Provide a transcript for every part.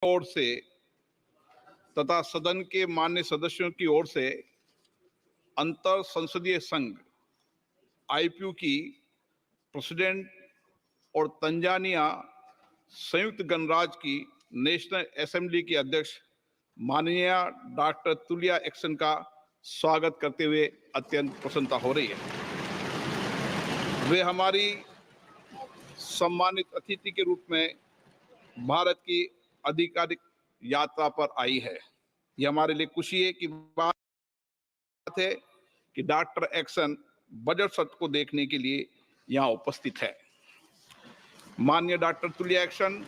ओर से तथा सदन के मान्य सदस्यों की ओर से अंतर संसदीय संघ आईपीयू की प्रेसिडेंट और तंजानिया संयुक्त गणराज्य की नेशनल असेंबली की अध्यक्ष माननीय डॉक्टर तुलिया एक्सन का स्वागत करते हुए अत्यंत प्रसन्नता हो रही है। वे हमारी सम्मानित अतिथि के रूप में भारत की आधिकारिक यात्रा पर आई है। यह हमारे लिए खुशी है कि बात है कि डॉक्टर एक्सन बजट सत्र को देखने के लिए यहाँ उपस्थित है। माननीय डॉक्टर तुलिया एक्सन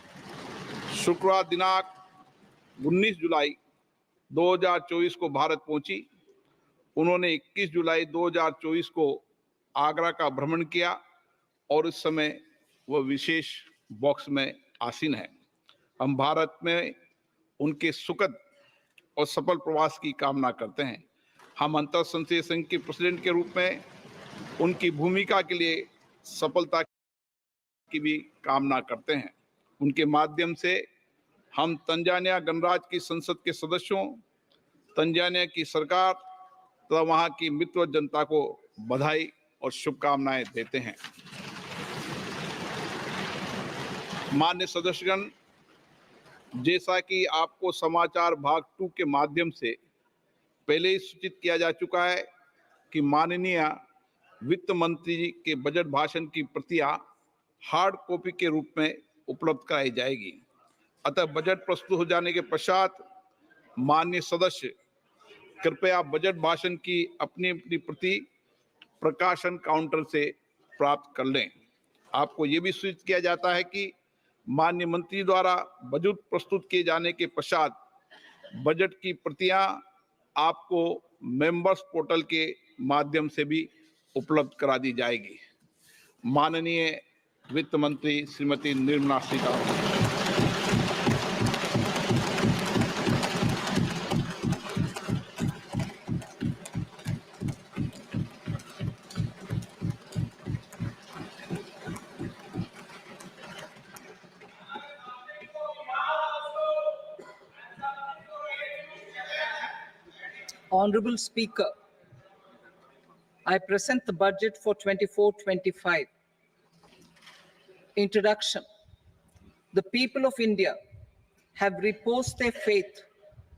शुक्रवार दिनांक 19 जुलाई 2024 को भारत पहुंची। उन्होंने 21 जुलाई 2024 को आगरा का भ्रमण किया और इस समय वह विशेष बॉक्स में आसीन है। हम भारत में उनके सुखद और सफल प्रवास की कामना करते हैं। हम अंतर संसदीय संघ के प्रेसिडेंट के रूप में उनकी भूमिका के लिए सफलता की भी कामना करते हैं। उनके माध्यम से हम तंजानिया गणराज्य की संसद के सदस्यों, तंजानिया की सरकार तथा वहां की मित्र जनता को बधाई और शुभकामनाएं देते हैं। मान्य सदस्यगण, जैसा कि आपको समाचार भाग 2 के माध्यम से पहले ही सूचित किया जा चुका है कि माननीय वित्त मंत्री जी के बजट भाषण की प्रतियां हार्ड कॉपी के रूप में उपलब्ध कराई जाएगी। अतः बजट प्रस्तुत हो जाने के पश्चात माननीय सदस्य कृपया बजट भाषण की अपनी अपनी प्रति प्रकाशन काउंटर से प्राप्त कर लें। आपको ये भी सूचित किया जाता है कि माननीय मंत्री द्वारा बजट प्रस्तुत किए जाने के पश्चात बजट की प्रतियां आपको मेंबर्स पोर्टल के माध्यम से भी उपलब्ध करा दी जाएगी। माननीय वित्त मंत्री Shrimati Nirmala Sitharaman. Honorable Speaker, I present the budget for 24-25. Introduction. The people of India have reposed their faith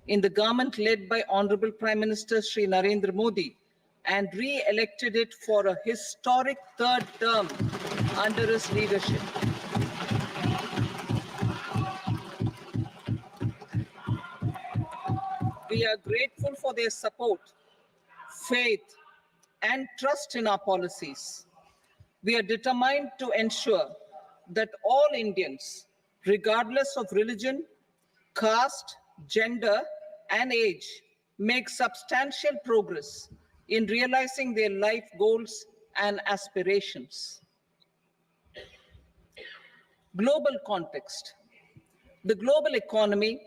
in the government led by Honorable Prime Minister Shri Narendra Modi and re-elected it for a historic third term under his leadership. We are grateful for their support, faith, and trust in our policies. We are determined to ensure that all Indians, regardless of religion, caste, gender, and age, make substantial progress in realizing their life goals and aspirations. Global context. The global economy,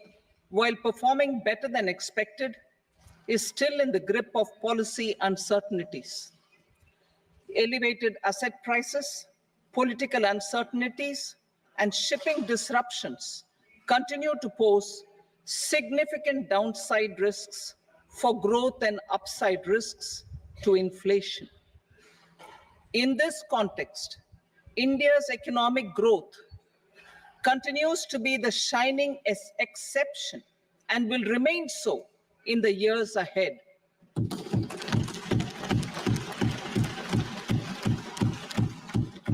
while performing better than expected, is still in the grip of policy uncertainties. Elevated asset prices, political uncertainties, and shipping disruptions continue to pose significant downside risks for growth and upside risks to inflation. In this context, India's economic growth continues to be the shining exception and will remain so in the years ahead.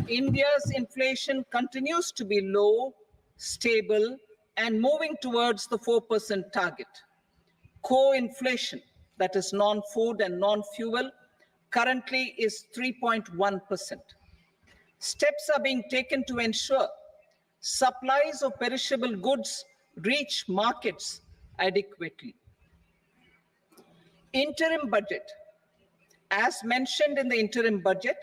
India's inflation continues to be low, stable, and moving towards the 4% target. Core inflation, that is non-food and non-fuel, currently is 3.1%. Steps are being taken to ensure supplies of perishable goods reach markets adequately. Interim budget. As mentioned in the interim budget,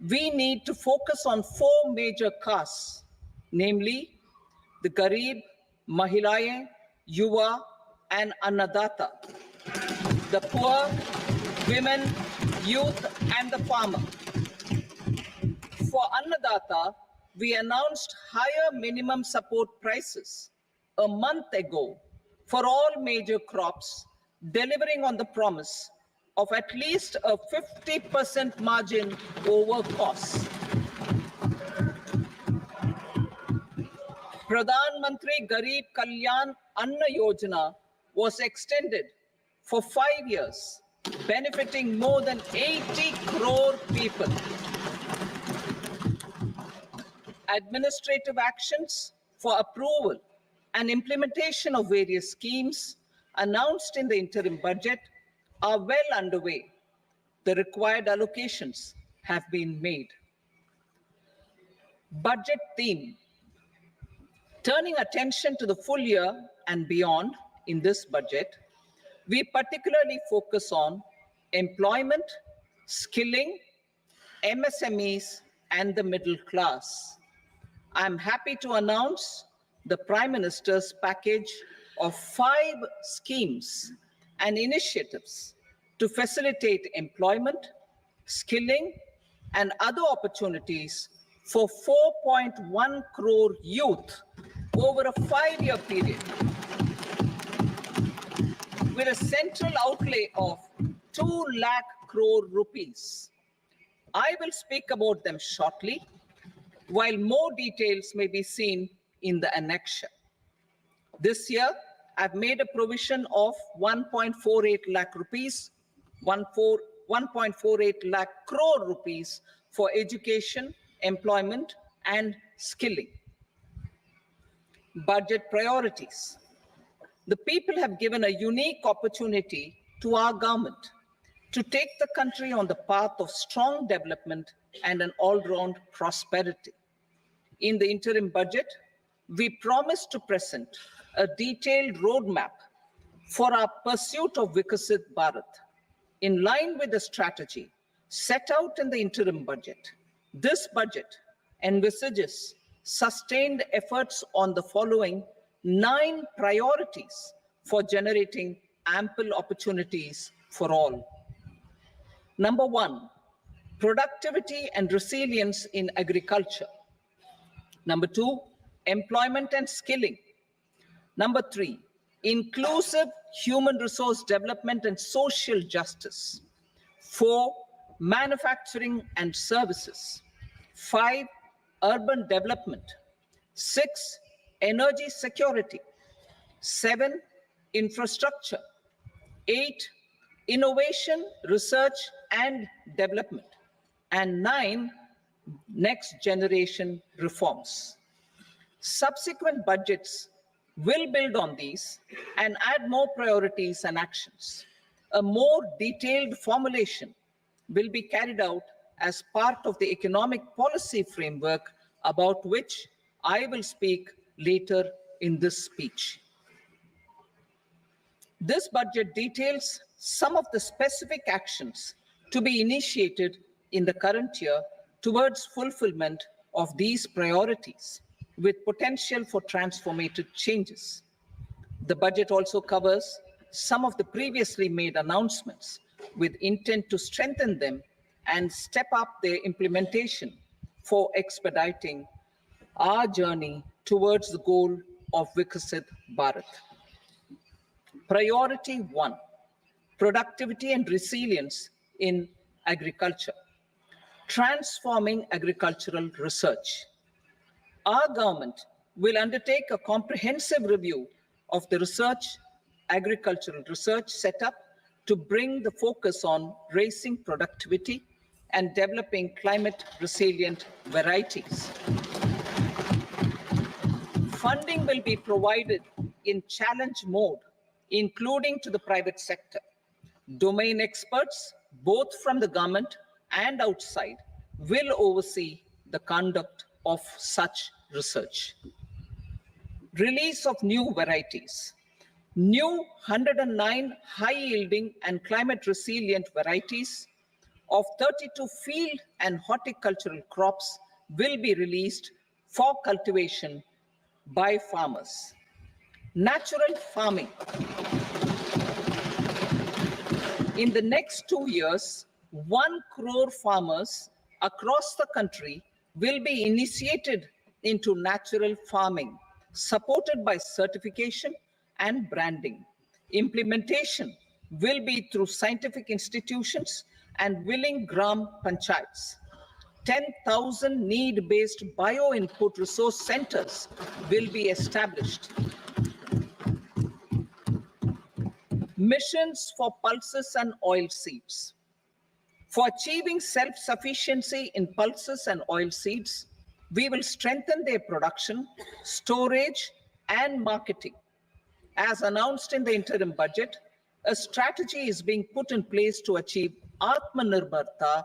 we need to focus on 4 major castes, namely the Garib, Mahilaye, Yuva, and Annadata, the poor, women, youth, and the farmer. For Annadata, we announced higher minimum support prices, a month ago for all major crops, delivering on the promise of at least a 50% margin over costs. Pradhan Mantri Garib Kalyan Anna Yojana was extended for 5 years, benefiting more than 80 crore people. Administrative actions for approval and implementation of various schemes announced in the interim budget are well underway. The required allocations have been made. Budget theme. Turning attention to the full year and beyond in this budget, we particularly focus on employment, skilling, MSMEs, and the middle class. I'm happy to announce the Prime Minister's package of 5 schemes and initiatives to facilitate employment, skilling, and other opportunities for 4.1 crore youth over a 5-year period, with a central outlay of 2 lakh crore rupees. I will speak about them shortly, while more details may be seen in the annexure. This year, I've made a provision of 1.48 lakh rupees, 1.48 lakh crore rupees for education, employment, and skilling. Budget priorities. The people have given a unique opportunity to our government to take the country on the path of strong development and an all-round prosperity. In the interim budget, we promise to present a detailed roadmap for our pursuit of Vikasit Bharat, in line with the strategy set out in the interim budget. This budget envisages sustained efforts on the following 9 priorities for generating ample opportunities for all. Number 1, productivity and resilience in agriculture. Number 2, employment and skilling. Number 3, inclusive human resource development and social justice. 4, manufacturing and services. 5, urban development. 6, energy security. 7, infrastructure. 8, innovation, research and development. And 9, next generation reforms. Subsequent budgets will build on these and add more priorities and actions. A more detailed formulation will be carried out as part of the economic policy framework, about which I will speak later in this speech. This budget details some of the specific actions to be initiated in the current year towards fulfillment of these priorities, with potential for transformative changes. The budget also covers some of the previously made announcements with intent to strengthen them and step up their implementation for expediting our journey towards the goal of Vikasit Bharat. Priority 1, productivity and resilience in agriculture. Transforming agricultural research. Our government will undertake a comprehensive review of the agricultural research setup to bring the focus on raising productivity and developing climate resilient varieties. Funding will be provided in challenge mode, including to the private sector. Domain experts, both from the government and outside, will oversee the conduct of such research. Release of new varieties. New 109 high-yielding and climate-resilient varieties of 32 field and horticultural crops will be released for cultivation by farmers. Natural farming. In the next 2 years, 1 crore farmers across the country will be initiated into natural farming supported by certification and branding. Implementation will be through scientific institutions and willing gram panchayats. 10,000 need-based bio-input resource centers will be established. Missions for pulses and oilseeds. For achieving self-sufficiency in pulses and oilseeds, we will strengthen their production, storage, and marketing. As announced in the interim budget, a strategy is being put in place to achieve Atmanirbharta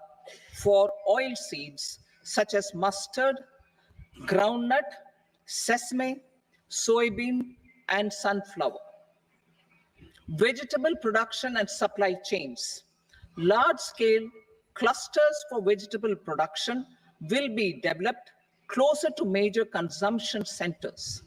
for oilseeds such as mustard, groundnut, sesame, soybean, and sunflower. Vegetable production and supply chains. Large-scale clusters for vegetable production will be developed closer to major consumption centers.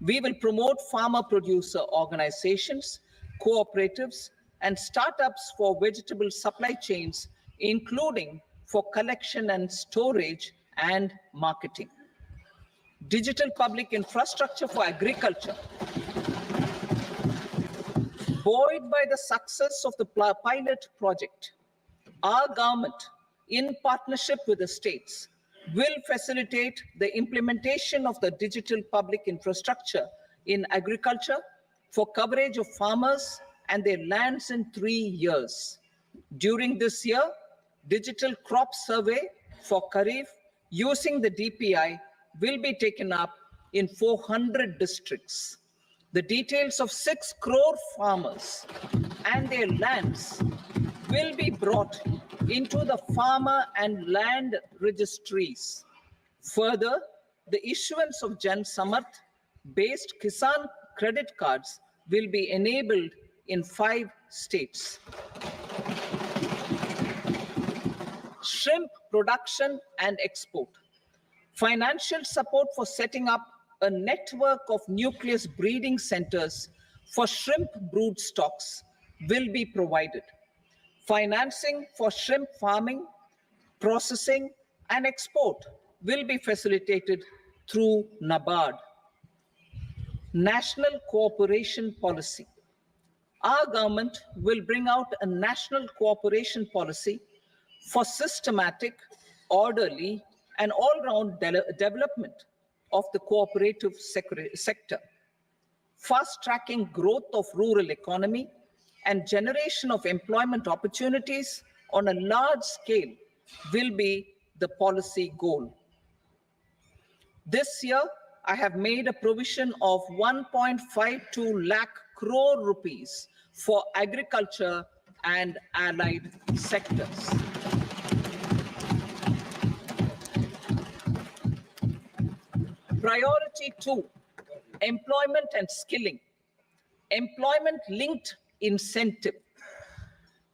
We will promote farmer-producer organizations, cooperatives, and startups for vegetable supply chains, including for collection and storage and marketing. Digital public infrastructure for agriculture. Buoyed by the success of the pilot project, our government, in partnership with the states, will facilitate the implementation of the digital public infrastructure in agriculture for coverage of farmers and their lands in 3 years. During this year, digital crop survey for Kharif using the DPI will be taken up in 400 districts. The details of 6 crore farmers and their lands will be brought into the farmer and land registries. Further, the issuance of Jan Samarth based Kisan credit cards will be enabled in 5 states. Shrimp production and export. Financial support for setting up a network of nucleus breeding centers for shrimp brood stocks will be provided. Financing for shrimp farming, processing, and export will be facilitated through NABARD. National cooperation policy. Our government will bring out a national cooperation policy for systematic, orderly, and all-round development of the cooperative sector, fast-tracking growth of rural economy and generation of employment opportunities on a large scale will be the policy goal. This year, I have made a provision of 1.52 lakh crore rupees for agriculture and allied sectors. Priority 2, employment and skilling. Employment-linked incentive.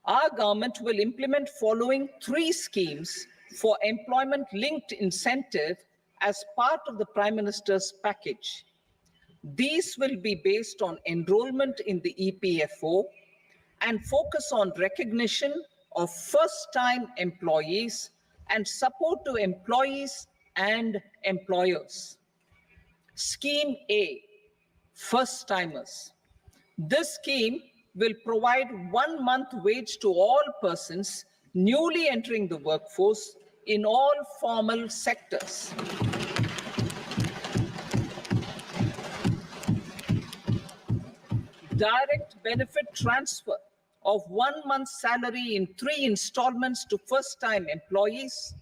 Our government will implement following 3 schemes for employment-linked incentive as part of the Prime Minister's package. These will be based on enrollment in the EPFO and focus on recognition of first-time employees and support to employees and employers. Scheme A, first-timers. This scheme will provide 1 month wage to all persons newly entering the workforce in all formal sectors. Direct benefit transfer of 1 month's salary in 3 installments to first-time employees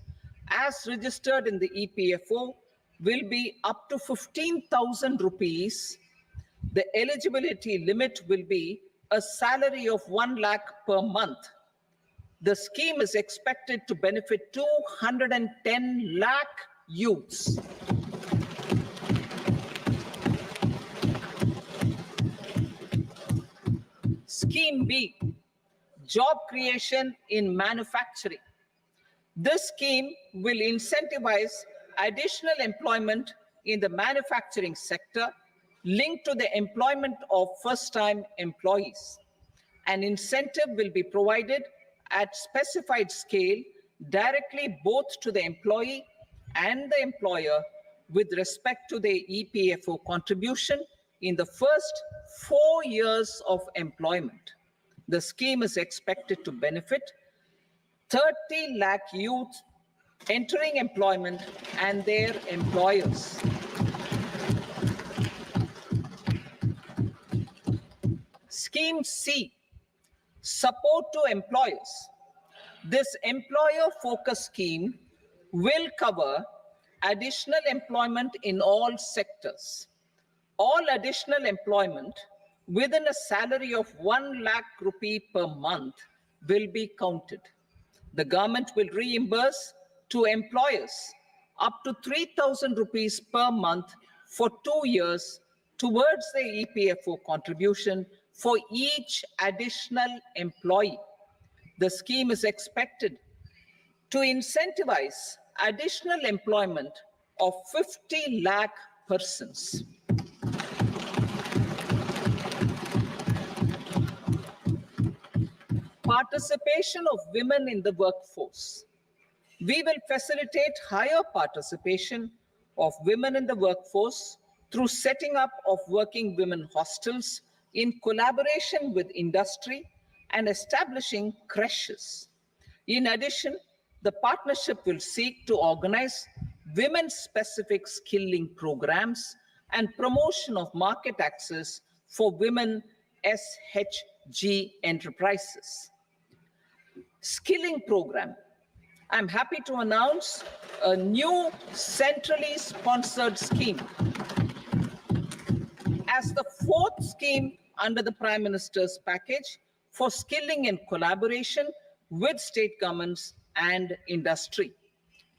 as registered in the EPFO will be up to 15,000 rupees. The eligibility limit will be a salary of 1 lakh per month. The scheme is expected to benefit 210 lakh youths. Scheme B, job creation in manufacturing. This scheme will incentivize additional employment in the manufacturing sector linked to the employment of first-time employees. An incentive will be provided at specified scale directly both to the employee and the employer with respect to their EPFO contribution in the first 4 years of employment. The scheme is expected to benefit 30 lakh youth entering employment and their employers. Scheme C, support to employers. This employer-focused scheme will cover additional employment in all sectors. All additional employment within a salary of 1 lakh rupee per month will be counted. The government will reimburse to employers up to 3,000 rupees per month for 2 years towards the EPFO contribution for each additional employee. The scheme is expected to incentivize additional employment of 50 lakh persons. Participation of women in the workforce. We will facilitate higher participation of women in the workforce through setting up of working women hostels in collaboration with industry and establishing creches. In addition, the partnership will seek to organize women-specific skilling programs and promotion of market access for women SHG enterprises. Skilling program. I'm happy to announce a new centrally sponsored scheme as the fourth scheme under the Prime Minister's package for skilling in collaboration with state governments and industry.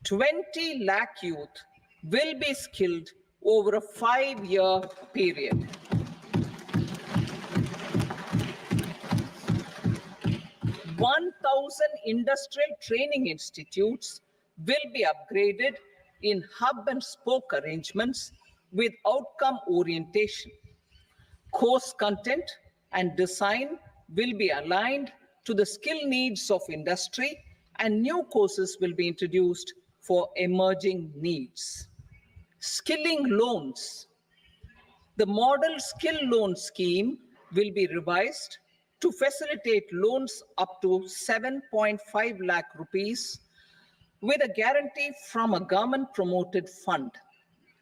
20 lakh youth will be skilled over a 5-year period. Industrial training institutes will be upgraded in hub and spoke arrangements with outcome orientation. Course content and design will be aligned to the skill needs of industry, and new courses will be introduced for emerging needs. Skilling loans. The model skill loan scheme will be revised to facilitate loans up to 7.5 lakh rupees with a guarantee from a government-promoted fund.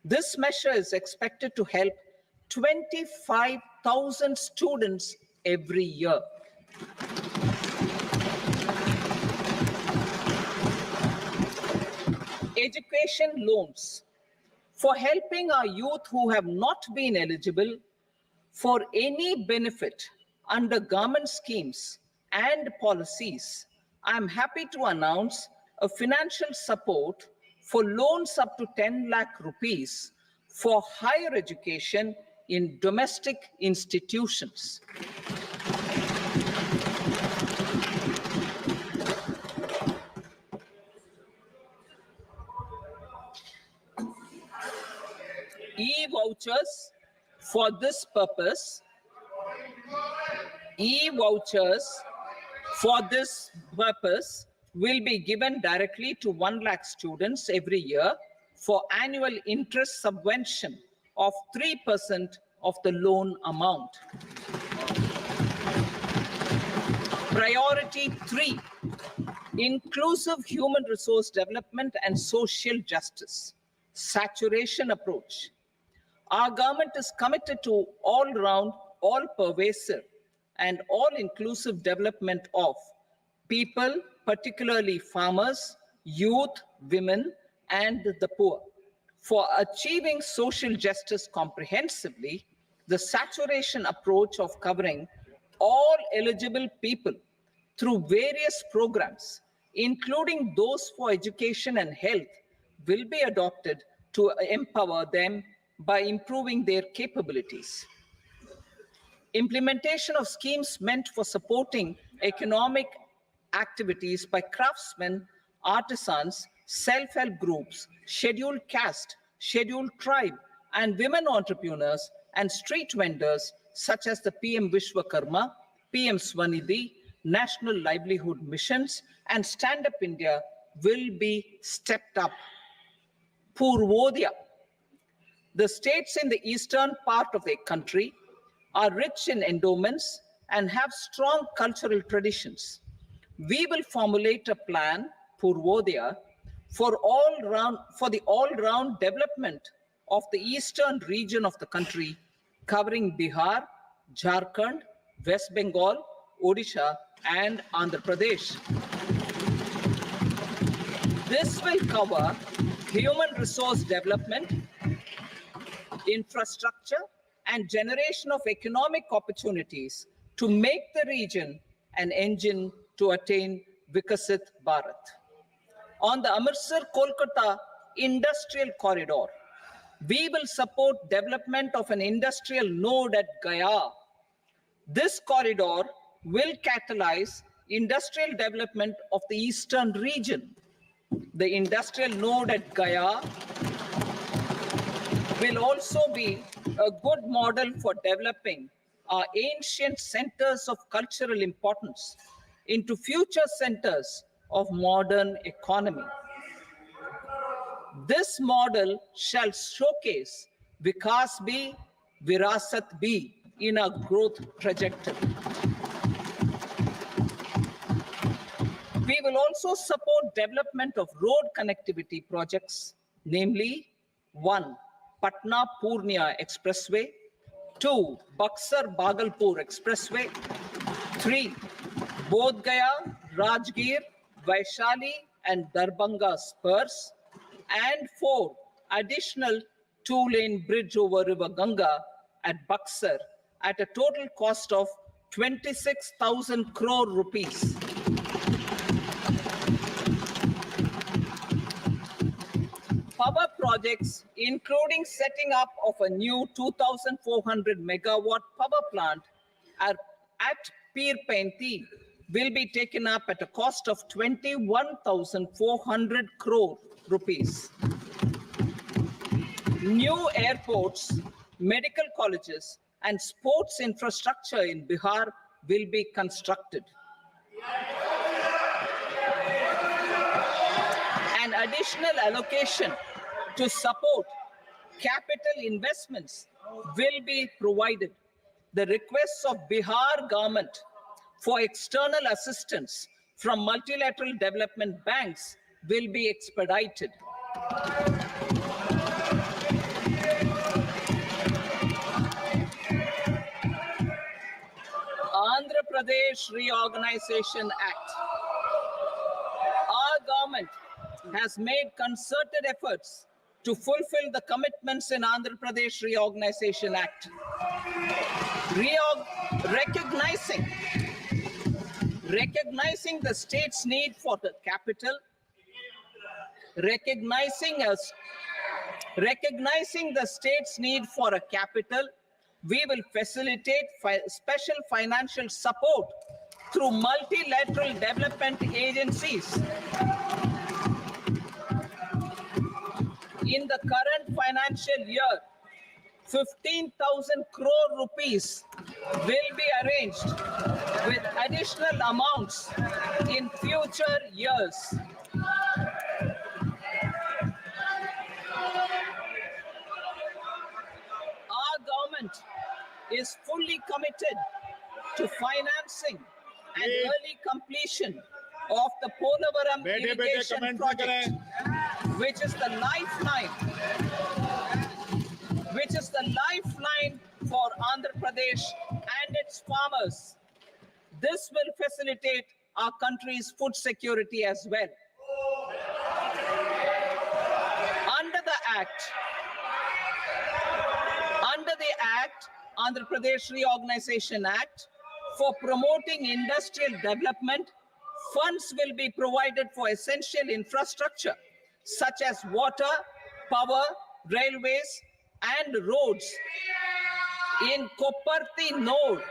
This measure is expected to help 25,000 students every year. Education loans. For helping our youth who have not been eligible for any benefit under government schemes and policies, I am happy to announce a financial support for loans up to 10 lakh rupees for higher education in domestic institutions. E-vouchers for this purpose. E-vouchers for this purpose will be given directly to 1 lakh students every year for annual interest subvention of 3% of the loan amount. Priority 3, inclusive human resource development and social justice, saturation approach. Our government is committed to all-round, all-pervasive, and all-inclusive development of people, particularly farmers, youth, women, and the poor. For achieving social justice comprehensively, the saturation approach of covering all eligible people through various programs, including those for education and health, will be adopted to empower them by improving their capabilities. Implementation of schemes meant for supporting economic activities by craftsmen, artisans, self-help groups, scheduled caste, scheduled tribe, and women entrepreneurs and street vendors such as the PM Vishwakarma, PM Swanidhi, National Livelihood Missions, and Stand Up India will be stepped up. Purvodaya, The states in the eastern part of the country are rich in endowments and have strong cultural traditions. We will formulate a plan, Purvodaya, for the all-round development of the eastern region of the country, covering Bihar, Jharkhand, West Bengal, Odisha, and Andhra Pradesh. This will cover human resource development, infrastructure, and generation of economic opportunities to make the region an engine to attain Vikasit Bharat. On the Amritsar-Kolkata Industrial Corridor, we will support development of an industrial node at Gaya. This corridor will catalyze industrial development of the eastern region. The industrial node at Gaya will also be a good model for developing our ancient centers of cultural importance into future centers of modern economy. This model shall showcase Vikas B, Virasat B in a growth trajectory. We will also support development of road connectivity projects, namely 1. Patna Purnia Expressway, 2. Buxar Bhagalpur Expressway, 3. Bodh Gaya, Rajgir, Vaishali, and Darbhanga spurs, and 4. Additional 2-lane bridge over River Ganga at Buxar at a total cost of 26,000 crore rupees. Power projects, including setting up of a new 2,400 megawatt power plant at Pir Painti, will be taken up at a cost of 21,400 crore rupees. New airports, medical colleges, and sports infrastructure in Bihar will be constructed. An additional allocation to support capital investments will be provided. The requests of Bihar government for external assistance from multilateral development banks will be expedited. Andhra Pradesh Reorganization Act. Our government has made concerted efforts to fulfill the commitments in Andhra Pradesh Reorganization Act. Recognizing the state's need for the capital, recognizing the state's need for a capital, we will facilitate special financial support through multilateral development agencies. In the current financial year, 15,000 crore rupees will be arranged with additional amounts in future years. Our government is fully committed to financing and early completion of the Polavaram irrigation project, which is the lifeline for Andhra Pradesh and its farmers. This will facilitate our country's food security as well. Under the Act, Andhra Pradesh Reorganization Act, for promoting industrial development, funds will be provided for essential infrastructure such as water, power, railways, and roads. In Kopparthi node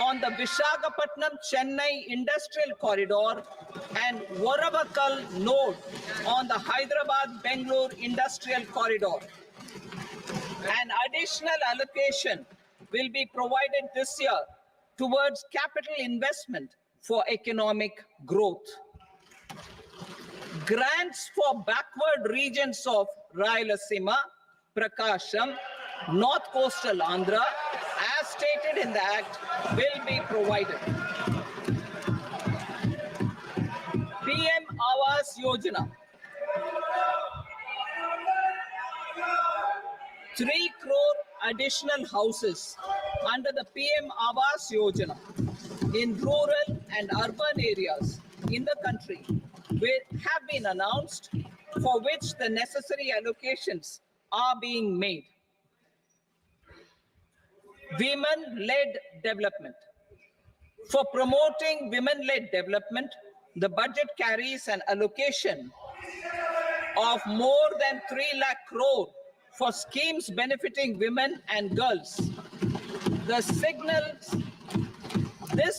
on the Visakhapatnam-Chennai Industrial Corridor and Varavakal node on the Hyderabad-Bangalore Industrial Corridor. An additional allocation will be provided this year towards capital investment for economic growth. Grants for backward regions of Rayalaseema, Prakasham, North Coastal Andhra, as stated in the Act, will be provided. PM Awas Yojana. 3 crore additional houses under the PM Awas Yojana in rural and urban areas in the country have been announced, for which the necessary allocations are being made. Women-led development. For promoting women-led development, the budget carries an allocation of more than 3 lakh crore for schemes benefiting women and girls. This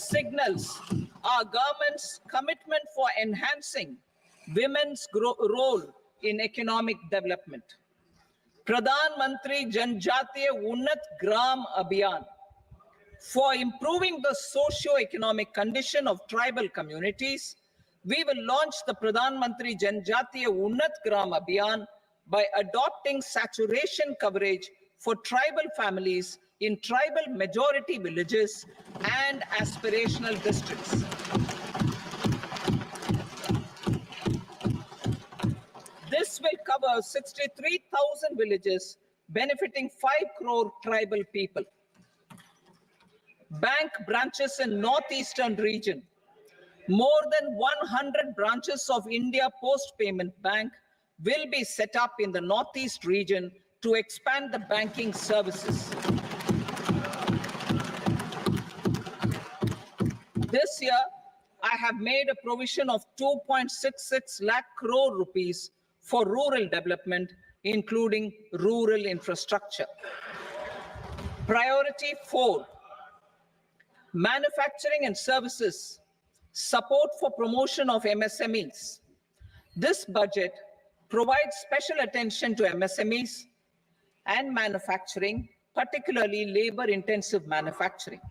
signals our government's commitment for enhancing women's role in economic development. Pradhan Mantri Janjatiya Unnat Gram Abhiyan. For improving the socio-economic condition of tribal communities, we will launch the Pradhan Mantri Janjatiya Unnat Gram Abhiyan by adopting saturation coverage for tribal families in tribal majority villages and aspirational districts. This will cover 63,000 villages, benefiting 5 crore tribal people. Bank branches in northeastern region. More than 100 branches of India Post Payment Bank will be set up in the northeast region to expand the banking services. This year, I have made a provision of 2.66 lakh crore rupees for rural development, including rural infrastructure. Priority 4, manufacturing and services, support for promotion of MSMEs. This budget provides special attention to MSMEs and manufacturing, particularly labor-intensive manufacturing.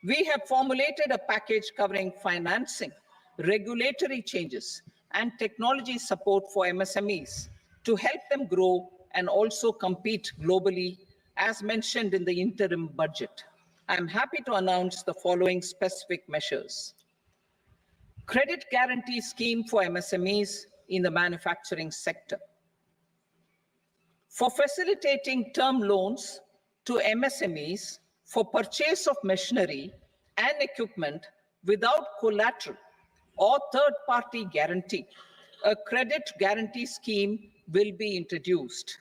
We have formulated a package covering financing, regulatory changes, and technology support for MSMEs to help them grow and also compete globally, as mentioned in the interim budget. I'm happy to announce the following specific measures. Credit guarantee scheme for MSMEs in the manufacturing sector. For facilitating term loans to MSMEs for purchase of machinery and equipment without collateral or third-party guarantee, a credit guarantee scheme will be introduced.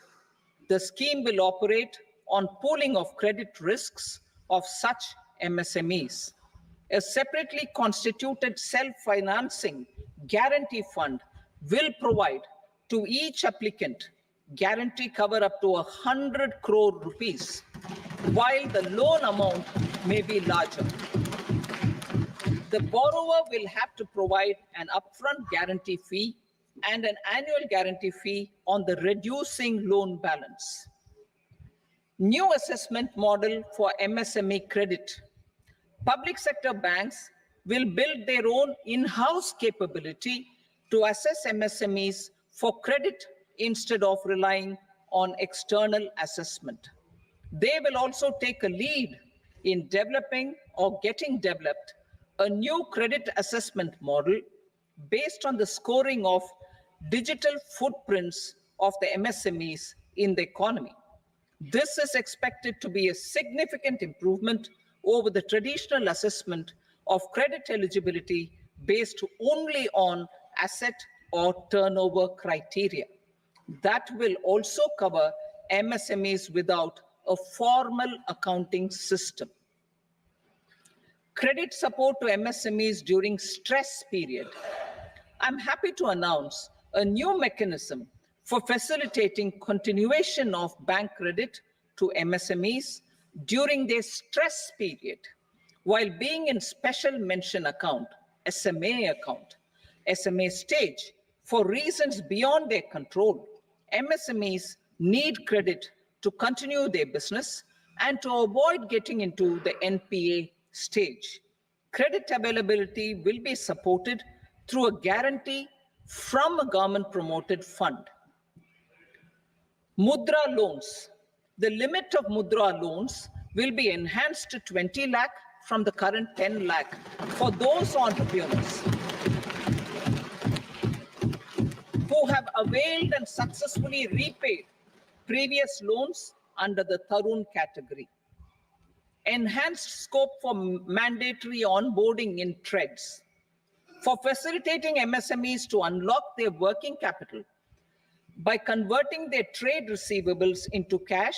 The scheme will operate on pooling of credit risks of such MSMEs. A separately constituted self-financing guarantee fund will provide to each applicant guarantee cover up to 100 crore rupees, while the loan amount may be larger. The borrower will have to provide an upfront guarantee fee and an annual guarantee fee on the reducing loan balance. New assessment model for MSME credit. Public sector banks will build their own in-house capability to assess MSMEs for credit instead of relying on external assessment. They will also take a lead in developing or getting developed a new credit assessment model based on the scoring of digital footprints of the MSMEs in the economy. This is expected to be a significant improvement over the traditional assessment of credit eligibility based only on asset or turnover criteria. That will also cover MSMEs without a formal accounting system. Credit support to MSMEs during stress period. I'm happy to announce a new mechanism for facilitating continuation of bank credit to MSMEs during their stress period while being in special mention account, SMA stage, for reasons beyond their control. MSMEs need credit to continue their business and to avoid getting into the NPA stage. Credit availability will be supported through a guarantee from a government-promoted fund. Mudra loans. The limit of Mudra loans will be enhanced to 20 lakh from the current 10 lakh for those entrepreneurs who have availed and successfully repaid previous loans under the Tarun category. Enhanced scope for mandatory onboarding in trades. For facilitating MSMEs to unlock their working capital by converting their trade receivables into cash,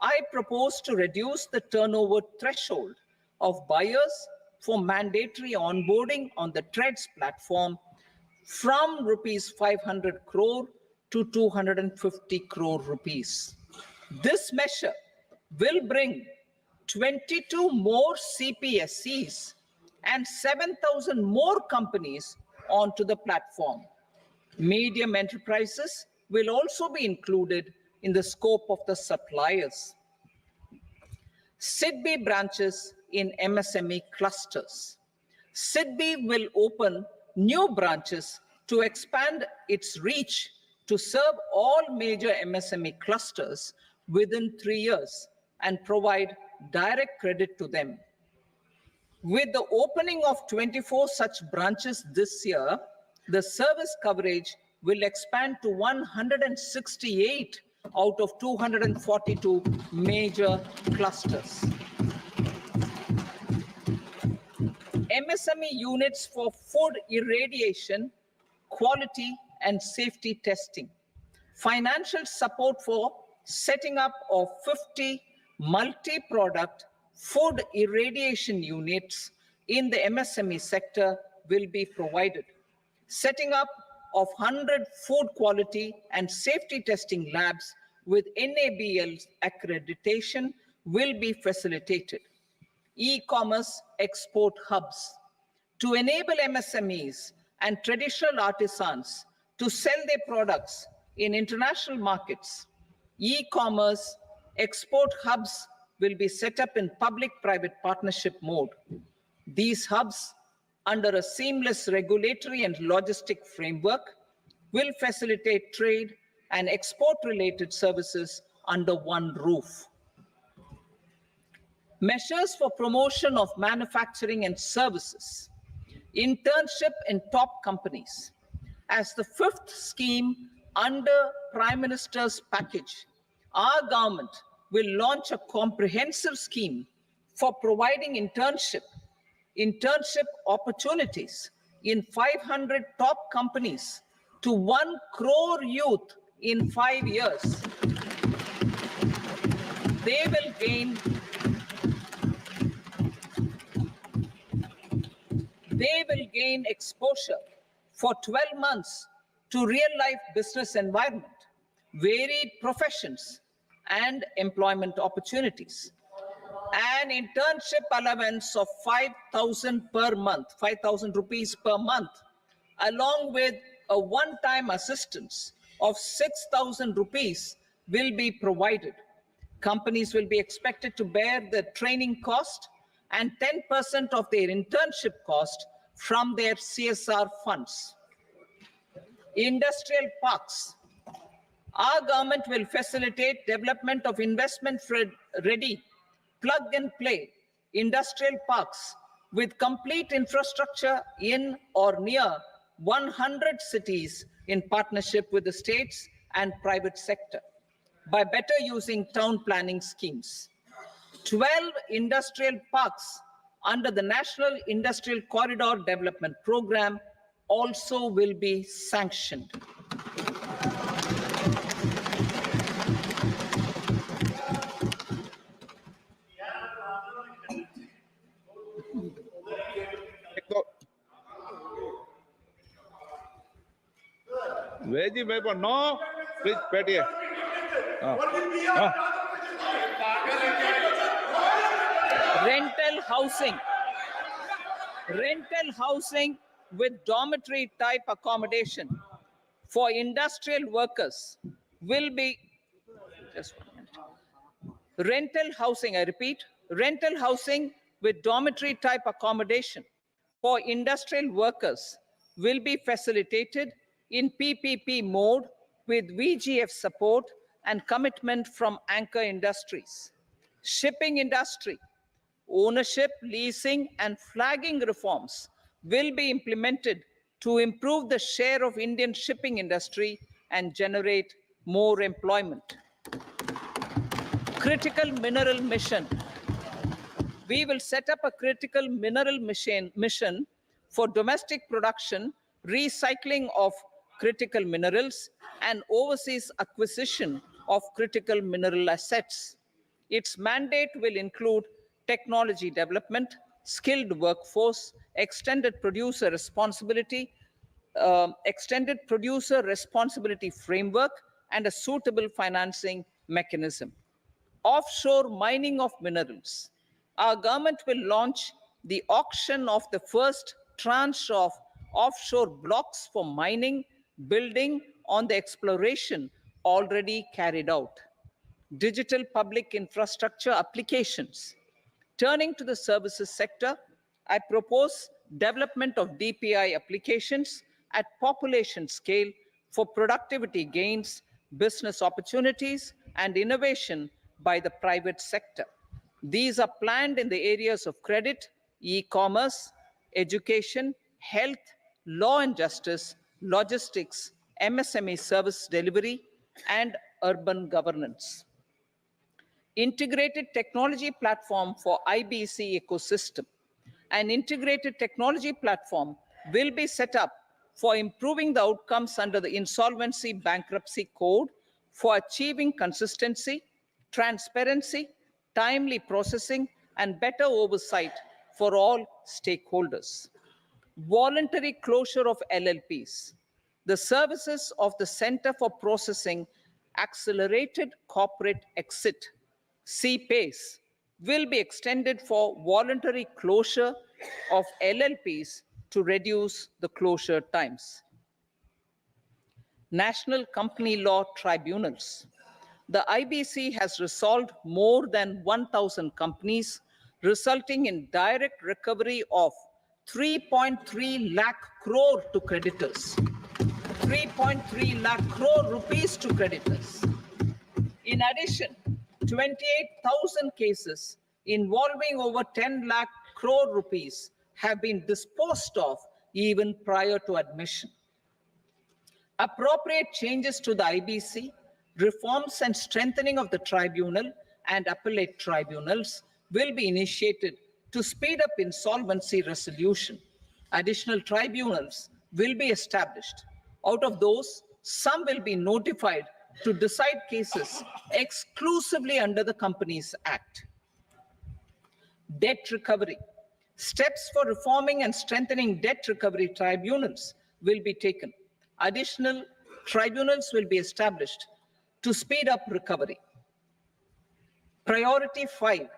I propose to reduce the turnover threshold of buyers for mandatory onboarding on the trades platform from rupees 500 crore to 250 crore rupees. This measure will bring 22 more CPSCs and 7,000 more companies onto the platform. Medium enterprises will also be included in the scope of the suppliers. SIDBI branches in MSME clusters. SIDBI will open new branches to expand its reach to serve all major MSME clusters within 3 years and provide direct credit to them. With the opening of 24 such branches this year, the service coverage will expand to 168 out of 242 major clusters. MSME units for food irradiation, quality and safety testing. Financial support for setting up of 50 multi-product food irradiation units in the MSME sector will be provided. Setting up of 100 food quality and safety testing labs with NABL accreditation will be facilitated. E-commerce export hubs to enable MSMEs and traditional artisans to sell their products in international markets. E-commerce export hubs will be set up in public-private partnership mode. These hubs, under a seamless regulatory and logistic framework, will facilitate trade and export-related services under one roof. Measures for promotion of manufacturing and services. Internship in top companies. As the fifth scheme under Prime Minister's package, our government will launch a comprehensive scheme for providing internship opportunities in 500 top companies to 1 crore youth in 5 years. They will gain exposure for 12 months to real-life business environment, varied professions, and employment opportunities. An internship allowance of 5,000 per month, 5,000 rupees per month, along with a one-time assistance of 6,000 rupees will be provided. Companies will be expected to bear the training cost and 10% of their internship cost from their CSR funds. Industrial parks. Our government will facilitate development of investment-ready, plug-and-play industrial parks with complete infrastructure in or near 100 cities in partnership with the states and private sector by better using town planning schemes. 12 industrial parks under the National Industrial Corridor Development Program also will be sanctioned. Veggie मेरे को no please बैठिए rental housing with dormitory type accommodation for industrial workers will be, just 1 minute. Rental housing, I repeat, rental housing with dormitory type accommodation for industrial workers will be facilitated in PPP mode with VGF support and commitment from anchor industries. Shipping industry, ownership, leasing, and flagging reforms will be implemented to improve the share of Indian shipping industry and generate more employment. Critical mineral mission. We will set up a critical mineral mission for domestic production, recycling of critical minerals, and overseas acquisition of critical mineral assets. Its mandate will include technology development, skilled workforce, extended producer responsibility framework, and a suitable financing mechanism. Offshore mining of minerals. Our government will launch the auction of the first tranche of offshore blocks for mining, building on the exploration already carried out. Digital public infrastructure applications. Turning to the services sector, I propose development of DPI applications at population scale for productivity gains, business opportunities, and innovation by the private sector. These are planned in the areas of credit, e-commerce, education, health, law and justice, logistics, MSME service delivery, and urban governance. Integrated technology platform for IBC ecosystem. An integrated technology platform will be set up for improving the outcomes under the Insolvency Bankruptcy Code for achieving consistency, transparency, timely processing, and better oversight for all stakeholders. Voluntary closure of LLPs. The services of the Center for Processing Accelerated Corporate Exit, CPACE, will be extended for voluntary closure of LLPs to reduce the closure times. National Company Law Tribunals. The IBC has resolved more than 1,000 companies, resulting in direct recovery of 3.3 lakh crore to creditors. 3.3 lakh crore rupees to creditors. In addition, 28,000 cases involving over 10 lakh crore rupees have been disposed of even prior to admission. Appropriate changes to the IBC, reforms and strengthening of the tribunal and appellate tribunals will be initiated to speed up insolvency resolution. Additional tribunals will be established. Out of those, some will be notified to decide cases exclusively under the Companies Act. Debt recovery. Steps for reforming and strengthening debt recovery tribunals will be taken. Additional tribunals will be established to speed up recovery. Priority 5,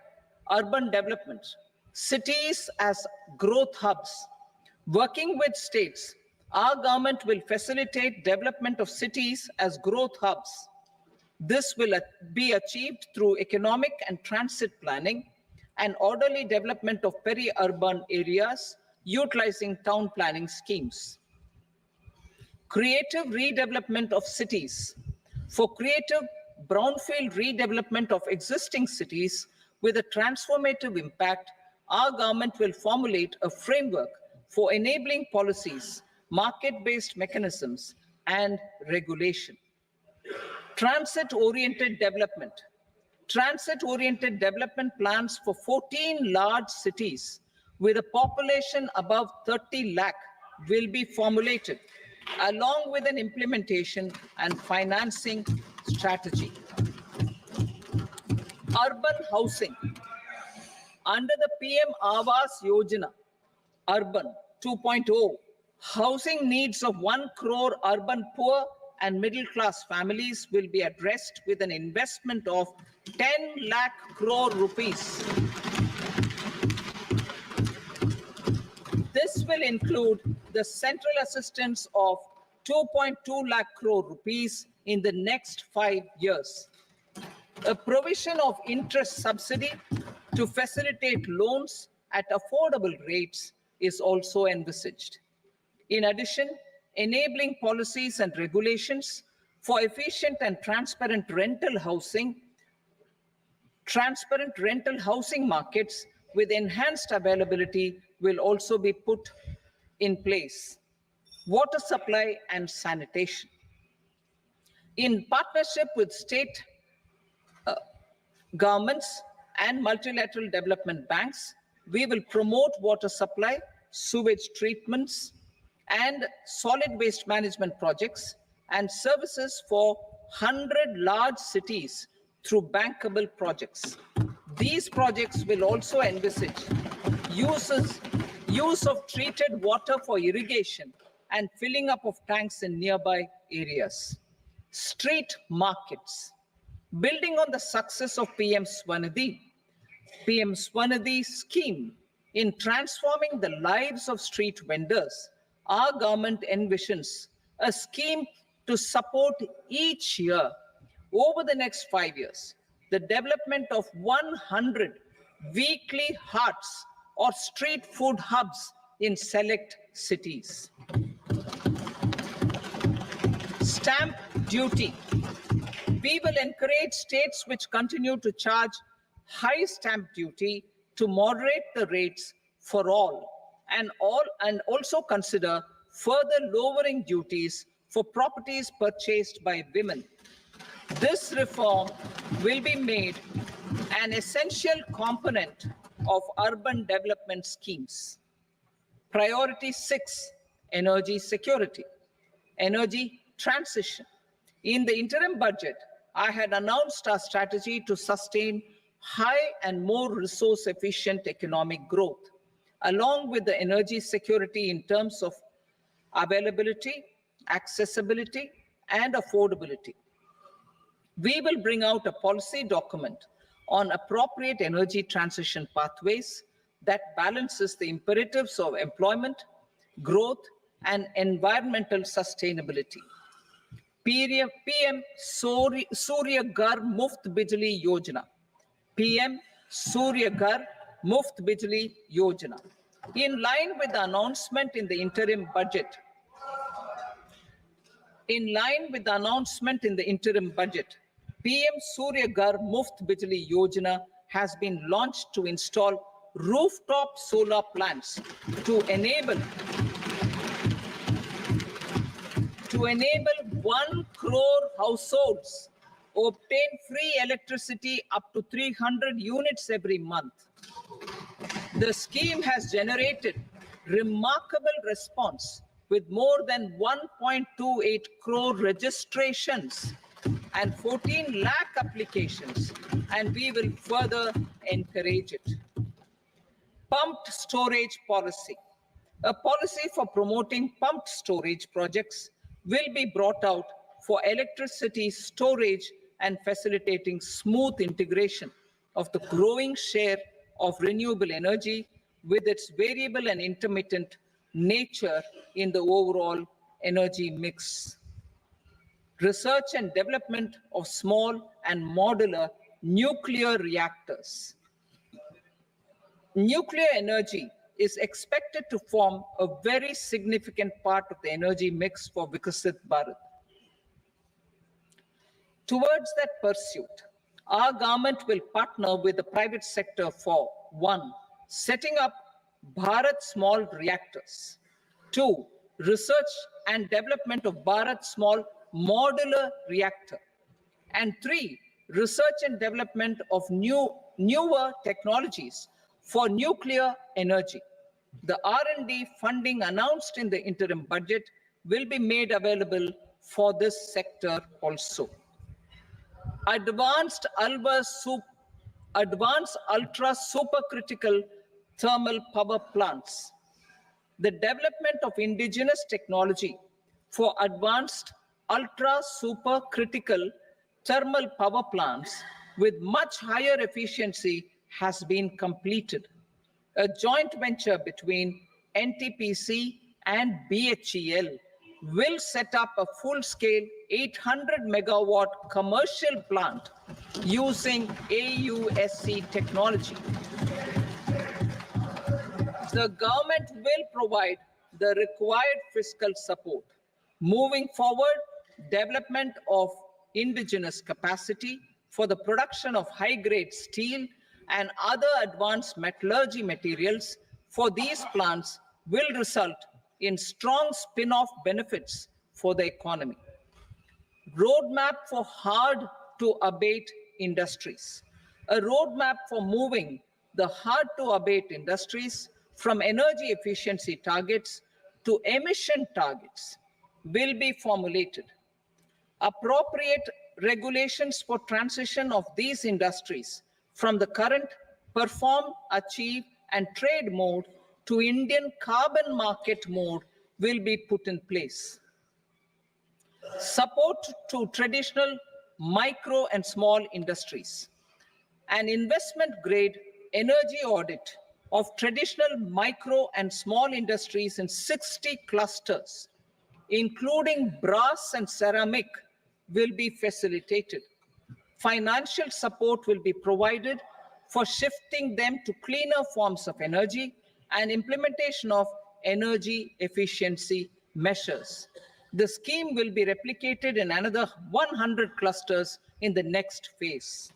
urban development. Cities as growth hubs. Working with states, our government will facilitate development of cities as growth hubs. This will be achieved through economic and transit planning and orderly development of peri-urban areas utilizing town planning schemes. Creative redevelopment of cities. For creative brownfield redevelopment of existing cities with a transformative impact, our government will formulate a framework for enabling policies, market-based mechanisms, and regulation. Transit-oriented development. Transit-oriented development plans for 14 large cities with a population above 30 lakh will be formulated, along with an implementation and financing strategy. Urban housing. Under the PM Awas Yojana, Urban 2.0, housing needs of 1 crore urban poor and middle-class families will be addressed with an investment of 10 lakh crore rupees. This will include the central assistance of 2.2 lakh crore rupees in the next 5 years. A provision of interest subsidy to facilitate loans at affordable rates is also envisaged. In addition, enabling policies and regulations For efficient and transparent rental housing markets with enhanced availability will also be put in place. Water supply and sanitation. In partnership with state governments and multilateral development banks, we will promote water supply, sewage treatments, and solid waste management projects and services for 100 large cities through bankable projects. These projects will also envisage use of treated water for irrigation and filling up of tanks in nearby areas. Street markets. Building on the success of PM Swanidhi scheme in transforming the lives of street vendors, our government envisions a scheme to support each year over the next 5 years the development of 100 weekly hearts or street food hubs in select cities. Stamp duty. We will encourage states which continue to charge high stamp duty to moderate the rates for all and also consider further lowering duties for properties purchased by women. This reform will be made an essential component of urban development schemes. Priority 6, energy security, energy transition. In the interim budget, I had announced our strategy to sustain high and more resource-efficient economic growth, along with the energy security in terms of availability, accessibility, and affordability. We will bring out a policy document on appropriate energy transition pathways that balances the imperatives of employment, growth, and environmental sustainability. PM Surya Ghar Muft Bijli Yojana. PM Surya Ghar Muft Bijli Yojana. In line with the announcement in the interim budget, PM Surya Ghar Muft Bijli Yojana has been launched to install rooftop solar plants to enable 1 crore households obtain free electricity up to 300 units every month. The scheme has generated remarkable response with more than 1.28 crore registrations and 14 lakh applications, and we will further encourage it. Pumped storage policy. A policy for promoting pumped storage projects will be brought out for electricity storage and facilitating smooth integration of the growing share of renewable energy with its variable and intermittent nature in the overall energy mix. Research and development of small and modular nuclear reactors. Nuclear energy is expected to form a very significant part of the energy mix for Vikasit Bharat. Towards that pursuit, our government will partner with the private sector for 1. Setting up Bharat Small Reactors, 2. Research and development of Bharat Small Modular Reactor, and 3. Research and development of newer technologies for nuclear energy. The R&D funding announced in the interim budget will be made available for this sector also. Advanced ultra supercritical thermal power plants. The development of indigenous technology for advanced ultra supercritical thermal power plants with much higher efficiency has been completed. A joint venture between NTPC and BHEL will set up a full-scale 800 megawatt commercial plant using AUSC technology. The government will provide the required fiscal support. Moving forward, development of indigenous capacity for the production of high-grade steel and other advanced metallurgy materials for these plants will result in strong spin-off benefits for the economy. Roadmap for hard-to-abate industries. A roadmap for moving the hard-to-abate industries from energy efficiency targets to emission targets will be formulated. Appropriate regulations for transition of these industries from the current perform, achieve, and trade mode to Indian carbon market mode will be put in place. Support to traditional micro and small industries. An investment-grade energy audit of traditional micro and small industries in 60 clusters, including brass and ceramic, will be facilitated. Financial support will be provided for shifting them to cleaner forms of energy and implementation of energy efficiency measures. The scheme will be replicated in another 100 clusters in the next phase.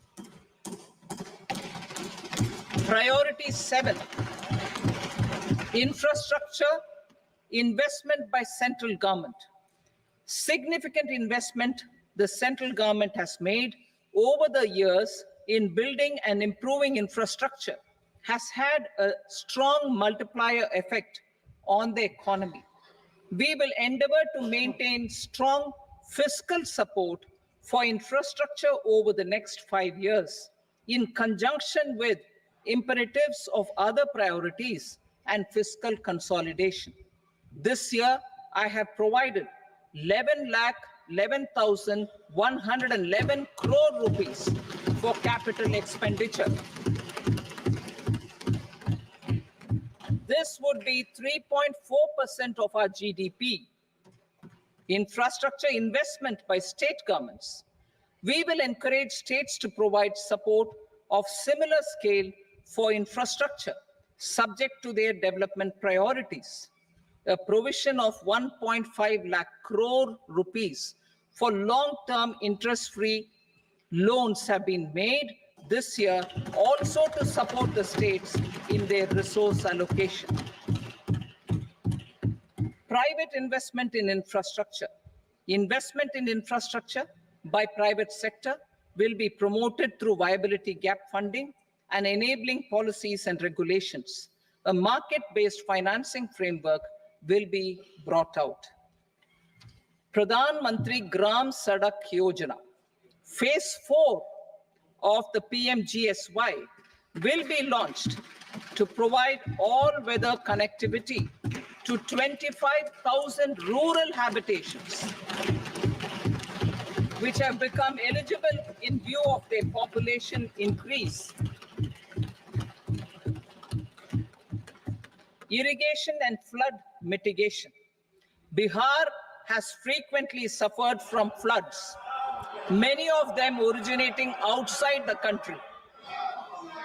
Priority 7, infrastructure investment by central government. Significant investment the central government has made over the years in building and improving infrastructure has had a strong multiplier effect on the economy. We will endeavor to maintain strong fiscal support for infrastructure over the next 5 years in conjunction with imperatives of other priorities and fiscal consolidation. This year, I have provided 11,11,111 crore rupees for capital expenditure. This would be 3.4% of our GDP. Infrastructure investment by state governments. We will encourage states to provide support of similar scale for infrastructure, subject to their development priorities. A provision of 1.5 lakh crore rupees for long-term interest-free loans have been made this year also to support the states in their resource allocation. Private investment in infrastructure. Investment in infrastructure by private sector will be promoted through viability gap funding and enabling policies and regulations. A market-based financing framework will be brought out. Pradhan Mantri Gram Sadak Yojana, phase 4 of the PMGSY will be launched to provide all-weather connectivity to 25,000 rural habitations, which have become eligible in view of their population increase. Irrigation and flood mitigation. Bihar has frequently suffered from floods, many of them originating outside the country.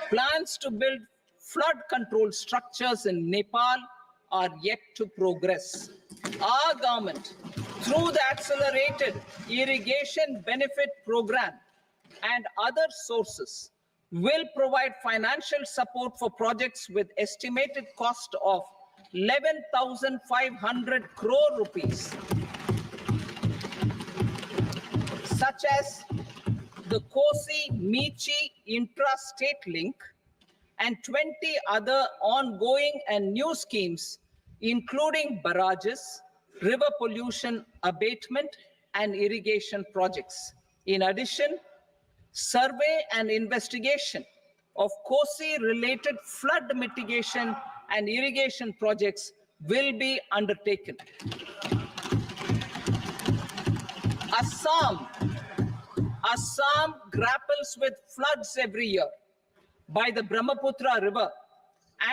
Plans to build flood control structures in Nepal are yet to progress. Our government, through the Accelerated Irrigation Benefit Program and other sources, will provide financial support for projects with estimated cost of 11,500 crore rupees, such as the Kosi-Michi intra-state link and 20 other ongoing and new schemes, including barrages, river pollution abatement, and irrigation projects. In addition, survey and investigation of Kosi-related flood mitigation and irrigation projects will be undertaken. Assam grapples with floods every year by the Brahmaputra River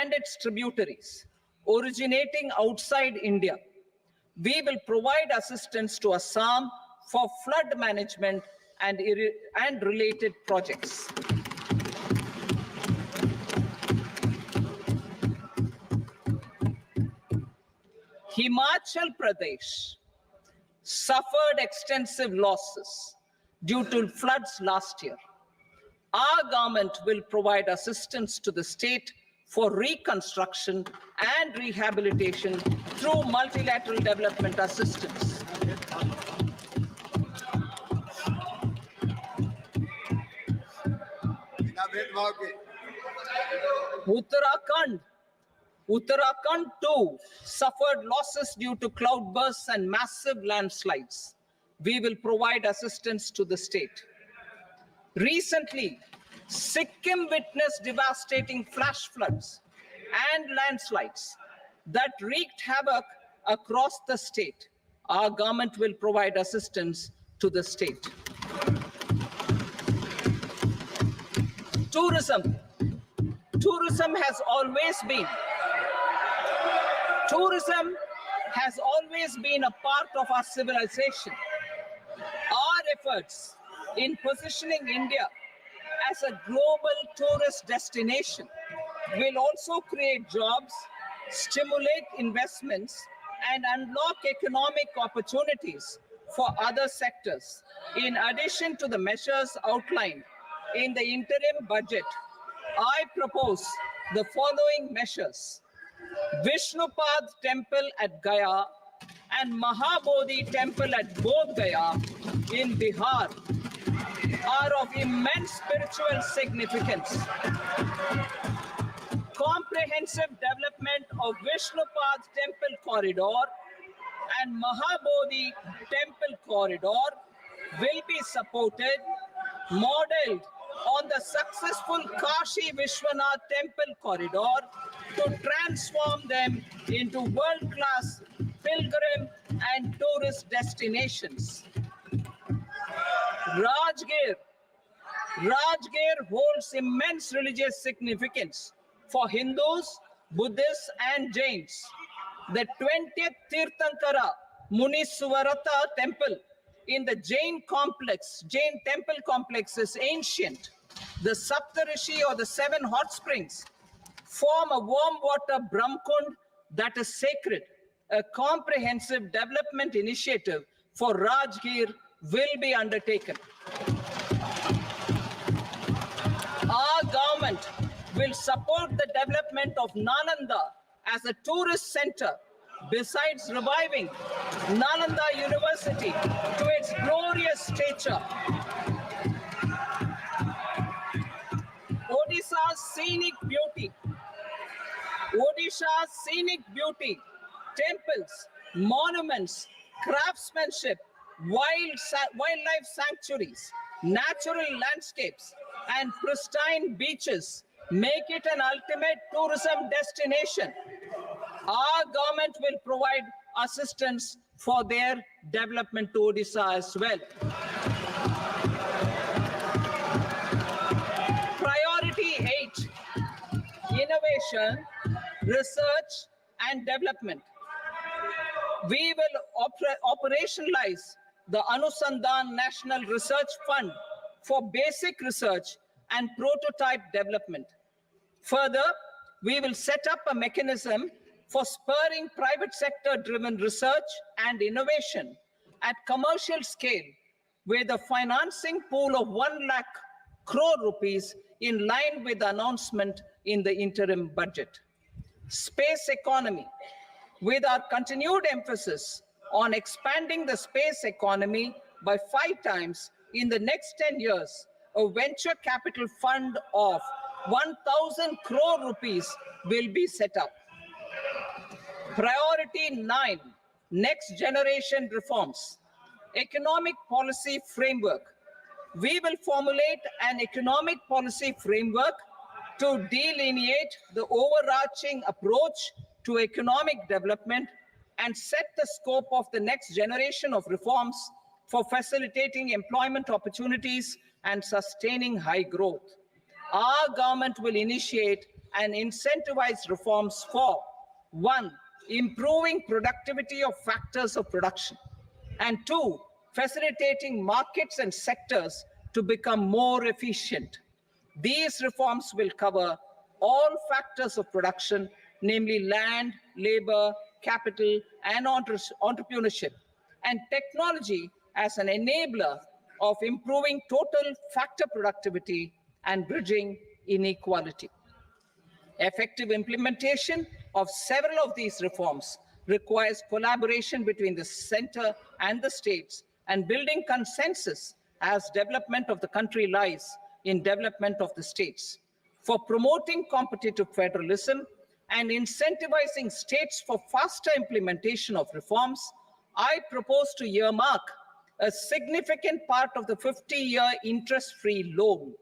and its tributaries originating outside India. We will provide assistance to Assam for flood management and related projects. Himachal Pradesh, suffered extensive losses due to floods last year. Our government will provide assistance to the state for reconstruction and rehabilitation through multilateral development assistance. Uttarakhand too suffered losses due to cloudbursts and massive landslides. We will provide assistance to the state. Recently, Sikkim witnessed devastating flash floods and landslides that wreaked havoc across the state. Our government will provide assistance to the state. Tourism. Tourism has always been a part of our civilization. Our efforts in positioning India as a global tourist destination will also create jobs, stimulate investments, and unlock economic opportunities for other sectors. In addition to the measures outlined in the interim budget, I propose the following measures. Vishnupad Temple at Gaya and Mahabodhi Temple at Bodh Gaya in Bihar are of immense spiritual significance. Comprehensive development of Vishnupad Temple Corridor and Mahabodhi Temple Corridor will be supported, modeled on the successful Kashi Vishwanath Temple Corridor to transform them into world-class pilgrim and tourist destinations. Rajgir holds immense religious significance for Hindus, Buddhists, and Jains. The 20th Tirthankara Muniswarata Temple in the Jain temple complex is ancient. The Saptarishi, or the 7 hot springs, form a warm water Brahmkund that is sacred. A comprehensive development initiative for Rajgir will be undertaken. Our government will support the development of Nalanda as a tourist center, besides reviving Nalanda University to its glorious stature. Odisha's scenic beauty, temples, monuments, craftsmanship, wildlife sanctuaries, natural landscapes, and pristine beaches make it an ultimate tourism destination. Our government will provide assistance for their development to Odisha as well. Priority 8, innovation, research, and development. We will operationalize the Anusandhan National Research Fund for basic research and prototype development. Further, we will set up a mechanism for spurring private sector-driven research and innovation at commercial scale, with a financing pool of 1 lakh crore rupees in line with the announcement in the interim budget. Space economy. With our continued emphasis on expanding the space economy by 5 times in the next 10 years, a venture capital fund of 1,000 crore rupees will be set up. Priority 9, next generation reforms. Economic policy framework. We will formulate an economic policy framework to delineate the overarching approach to economic development and set the scope of the next generation of reforms for facilitating employment opportunities and sustaining high growth. Our government will initiate and incentivize reforms for 1, improving productivity of factors of production, and 2, facilitating markets and sectors to become more efficient. These reforms will cover all factors of production, namely land, labor, capital, and entrepreneurship, and technology as an enabler of improving total factor productivity and bridging inequality. Effective implementation of several of these reforms requires collaboration between the center and the states and building consensus as development of the country lies in development of the states. For promoting competitive federalism and incentivizing states for faster implementation of reforms, I propose to earmark a significant part of the 50-year interest-free loan.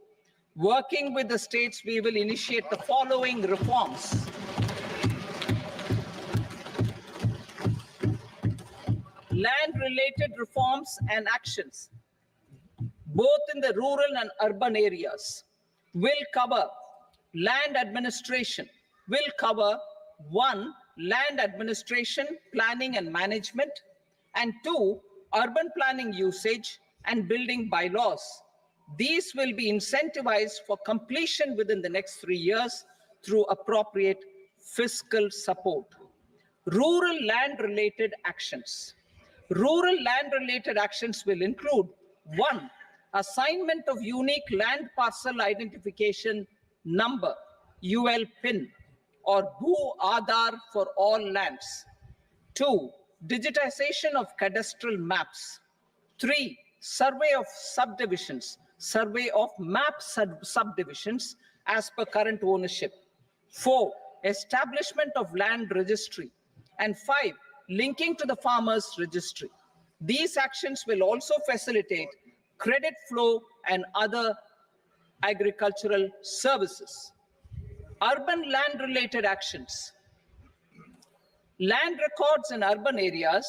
Working with the states, we will initiate the following reforms. Land-related reforms and actions, both in the rural and urban areas, will cover land administration, will cover 1, land administration, planning and management, and 2, urban planning usage and building bylaws. These will be incentivized for completion within the next 3 years through appropriate fiscal support. Rural land-related actions. Rural land-related actions will include 1, assignment of unique land parcel identification number, UL PIN, or Bhu Aadhaar for all lands. 2, digitization of cadastral maps. 3, survey of subdivisions, survey of map subdivisions as per current ownership. 4, establishment of land registry. And 5, linking to the farmers registry. These actions will also facilitate credit flow and other agricultural services. Urban land-related actions. Land records in urban areas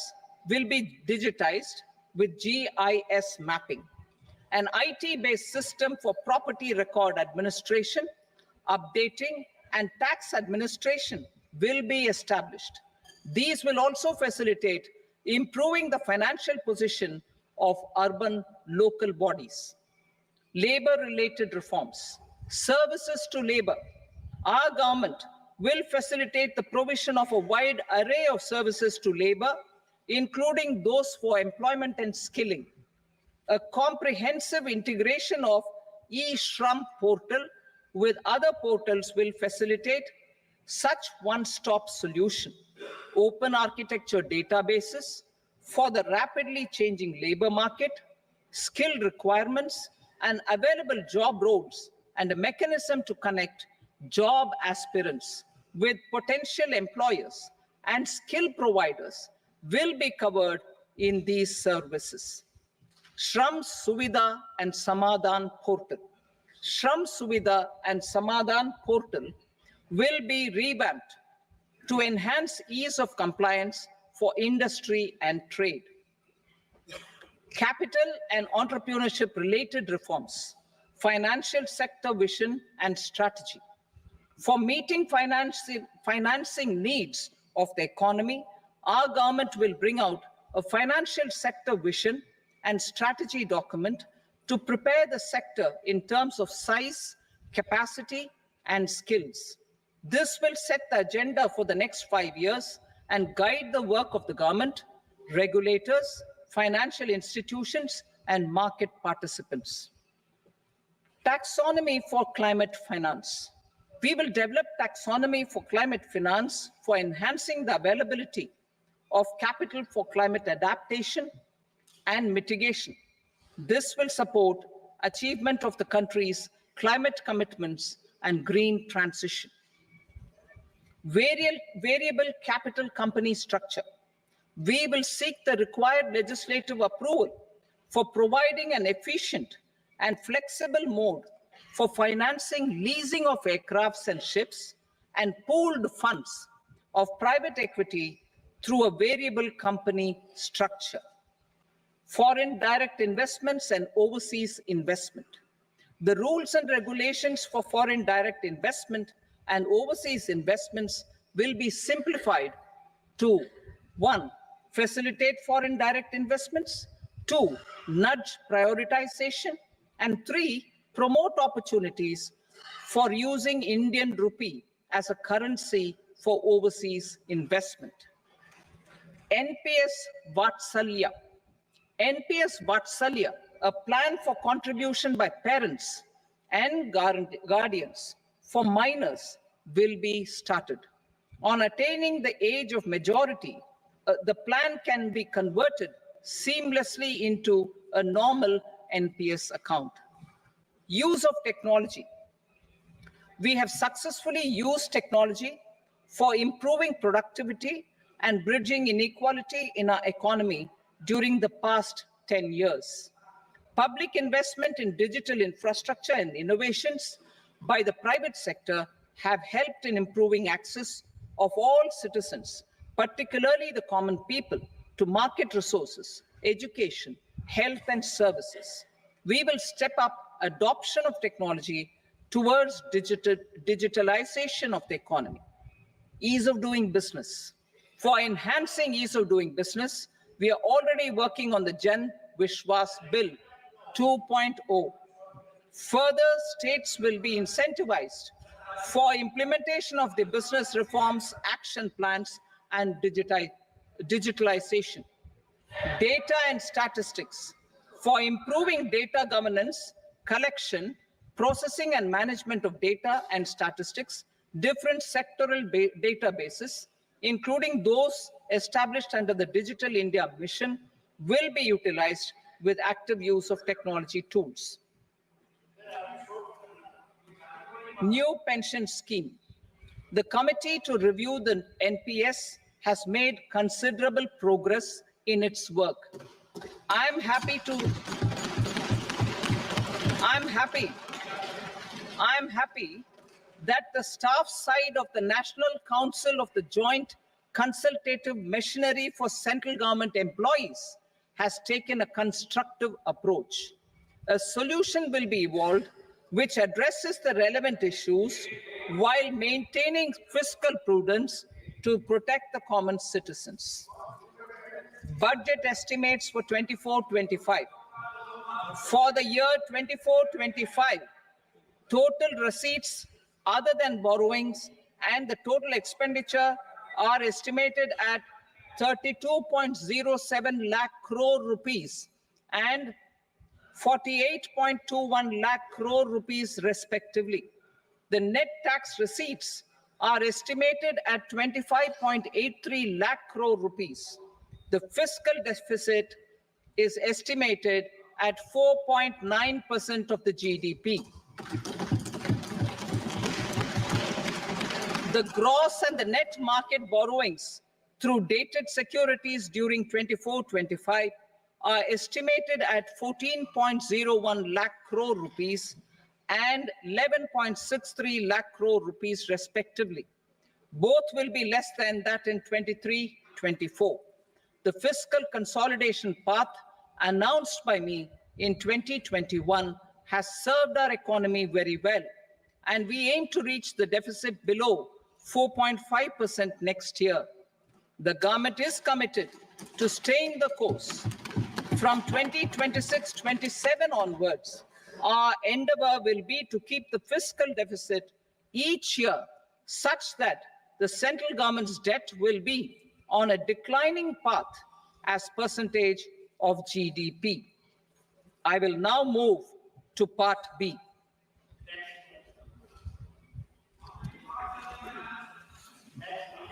will be digitized with GIS mapping. An IT-based system for property record administration, updating, and tax administration will be established. These will also facilitate improving the financial position of urban local bodies. Labor-related reforms. Services to labor. Our government will facilitate the provision of a wide array of services to labor, including those for employment and skilling. A comprehensive integration of e-Shram portal with other portals will facilitate such one-stop solution. Open architecture databases for the rapidly changing labor market, skill requirements, and available job roles, and a mechanism to connect job aspirants with potential employers and skill providers will be covered in these services. Shram Suvidha and Samadhan portal. Shram Suvidha and Samadhan portal will be revamped to enhance ease of compliance for industry and trade. Capital and entrepreneurship related reforms, financial sector vision and strategy. For meeting financing needs of the economy, our government will bring out a financial sector vision and strategy document to prepare the sector in terms of size, capacity, and skills. This will set the agenda for the next 5 years and guide the work of the government, regulators, financial institutions, and market participants. Taxonomy for climate finance. We will develop taxonomy for climate finance for enhancing the availability of capital for climate adaptation and mitigation. This will support achievement of the country's climate commitments and green transition. Variable capital company structure. We will seek the required legislative approval for providing an efficient and flexible mode for financing leasing of aircrafts and ships and pooled funds of private equity through a variable company structure. Foreign direct investments and overseas investment. The rules and regulations for foreign direct investment and overseas investments will be simplified to 1, facilitate foreign direct investments, 2, nudge prioritization, and 3, promote opportunities for using Indian rupee as a currency for overseas investment. NPS Vatsalya. NPS Vatsalya, a plan for contribution by parents and guardians for minors, will be started. On attaining the age of majority, the plan can be converted seamlessly into a normal NPS account. Use of technology. We have successfully used technology for improving productivity and bridging inequality in our economy during the past 10 years. Public investment in digital infrastructure and innovations by the private sector have helped in improving access of all citizens, particularly the common people, to market resources, education, health and services. We will step up adoption of technology towards digitalization of the economy. Ease of doing business. For enhancing ease of doing business, we are already working on the Jan Vishwas Bill 2.0. Further, states will be incentivized for implementation of the business reforms, action plans, and digitalization. Data and statistics. For improving data governance, collection, processing and management of data and statistics, different sectoral databases, including those established under the Digital India Mission, will be utilized with active use of technology tools. New pension scheme. The committee to review the NPS has made considerable progress in its work. I'm happy that the staff side of the National Council of the Joint Consultative Machinery for Central Government Employees has taken a constructive approach. A solution will be evolved which addresses the relevant issues while maintaining fiscal prudence to protect the common citizens. Budget estimates for 24-25. For the year 24-25, total receipts other than borrowings and the total expenditure are estimated at 32.07 lakh crore rupees and 48.21 lakh crore rupees respectively. The net tax receipts are estimated at 25.83 lakh crore rupees. The fiscal deficit is estimated at 4.9% of the GDP. The gross and the net market borrowings through dated securities during 24-25 are estimated at 14.01 lakh crore rupees and 11.63 lakh crore rupees respectively. Both will be less than that in 23-24. The fiscal consolidation path announced by me in 2021 has served our economy very well, and we aim to reach the deficit below 4.5% next year. The government is committed to staying the course. From 2026-27 onwards, our endeavor will be to keep the fiscal deficit each year such that the central government's debt will be on a declining path as percentage of GDP. I will now move to part B.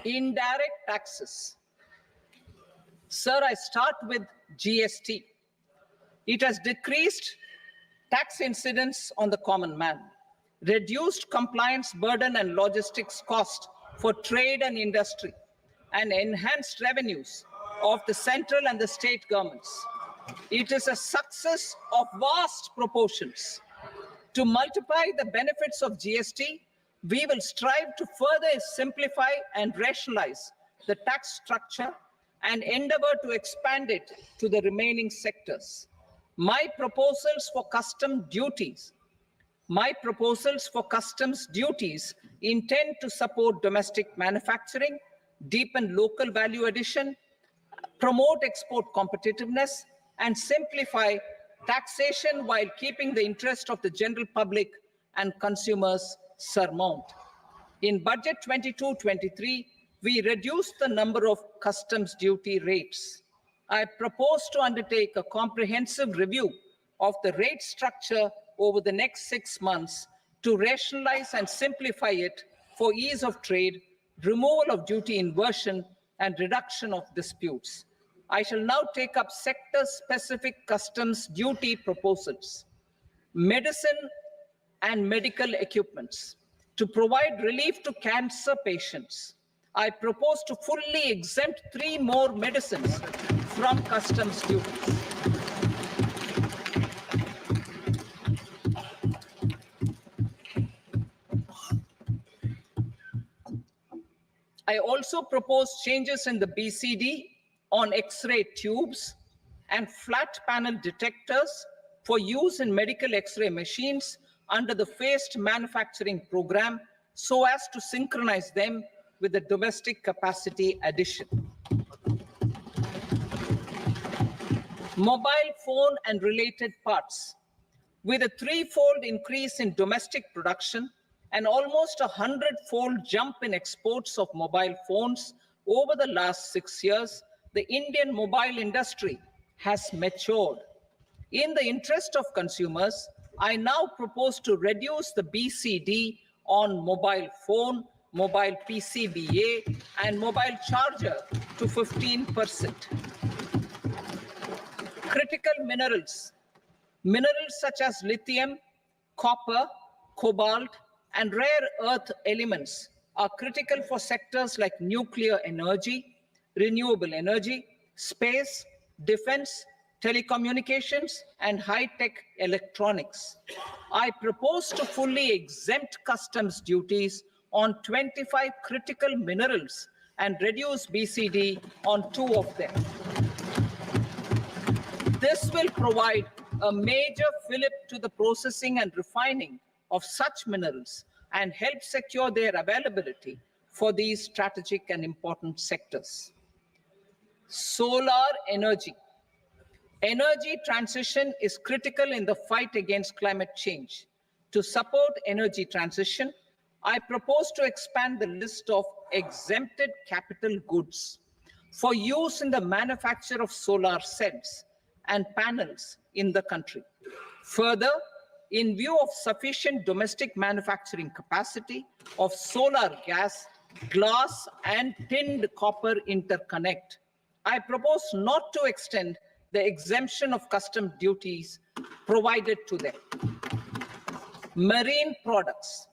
Indirect taxes. Sir, I start with GST. It has decreased tax incidence on the common man, reduced compliance burden and logistics cost for trade and industry, and enhanced revenues of the central and the state governments. It is a success of vast proportions. To multiply the benefits of GST, we will strive to further simplify and rationalize the tax structure and endeavor to expand it to the remaining sectors. My proposals for customs duties intend to support domestic manufacturing, deepen local value addition, promote export competitiveness, and simplify taxation while keeping the interest of the general public and consumers surmount. In Budget 22-23, we reduce the number of customs duty rates. I propose to undertake a comprehensive review of the rate structure over the next 6 months to rationalize and simplify it for ease of trade, removal of duty inversion, and reduction of disputes. I shall now take up sector-specific customs duty proposals. Medicine and medical equipments. To provide relief to cancer patients, I propose to fully exempt 3 more medicines from customs duties. I also propose changes in the BCD on X-ray tubes and flat panel detectors for use in medical X-ray machines under the phased manufacturing program so as to synchronize them with the domestic capacity addition. Mobile phone and related parts. With a 3-fold increase in domestic production and almost a 100-fold jump in exports of mobile phones over the last 6 years, the Indian mobile industry has matured. In the interest of consumers, I now propose to reduce the BCD on mobile phone, mobile PCBA, and mobile charger to 15%. Critical minerals. Minerals such as lithium, copper, cobalt, and rare earth elements are critical for sectors like nuclear energy, renewable energy, space, defense, telecommunications, and high-tech electronics. I propose to fully exempt customs duties on 25 critical minerals and reduce BCD on 2 of them. This will provide a major fillip to the processing and refining of such minerals and help secure their availability for these strategic and important sectors. Solar energy. Energy transition is critical in the fight against climate change. To support energy transition, I propose to expand the list of exempted capital goods for use in the manufacture of solar cells and panels in the country. Further, in view of sufficient domestic manufacturing capacity of solar gas, glass, and tinned copper interconnect, I propose not to extend the exemption of custom duties provided to them. Marine products.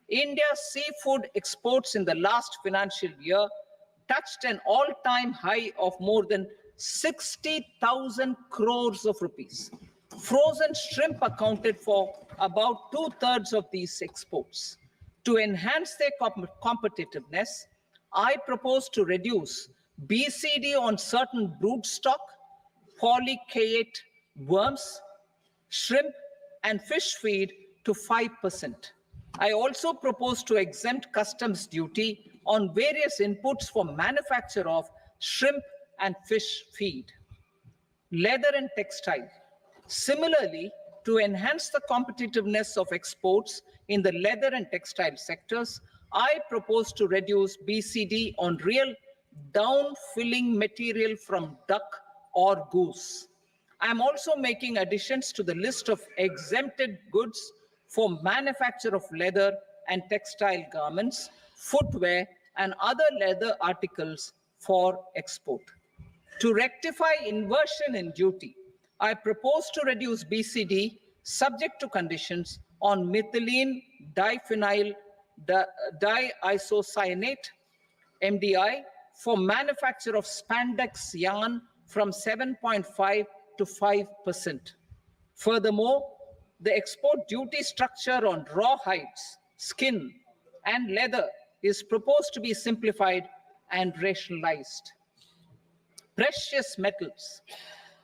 India's seafood exports in the last financial year touched an all-time high of more than 60,000 crores of rupees. Frozen shrimp accounted for about 2/3 of these exports. To enhance their competitiveness, I propose to reduce BCD on certain broodstock, polychaete worms, shrimp, and fish feed to 5%. I also propose to exempt customs duty on various inputs for manufacture of shrimp and fish feed. Leather and textile. Similarly, to enhance the competitiveness of exports in the leather and textile sectors, I propose to reduce BCD on real down-filling material from duck or goose. I'm also making additions to the list of exempted goods for manufacture of leather and textile garments, footwear, and other leather articles for export. To rectify inversion in duty, I propose to reduce BCD subject to conditions on methylene diphenyl diisocyanate, MDI, for manufacture of spandex yarn from 7.5 to 5%. Furthermore, the export duty structure on raw hides, skin, and leather is proposed to be simplified and rationalized. Precious metals.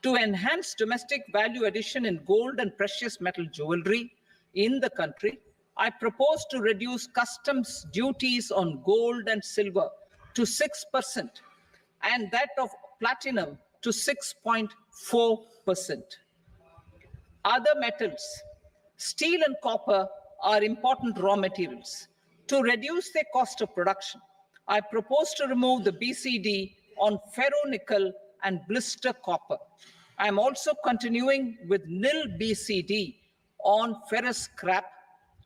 To enhance domestic value addition in gold and precious metal jewelry in the country, I propose to reduce customs duties on gold and silver to 6% and that of platinum to 6.4%. Other metals, steel and copper are important raw materials. To reduce their cost of production, I propose to remove the BCD on ferronickel and blister copper. I am also continuing with nil BCD on ferrous scrap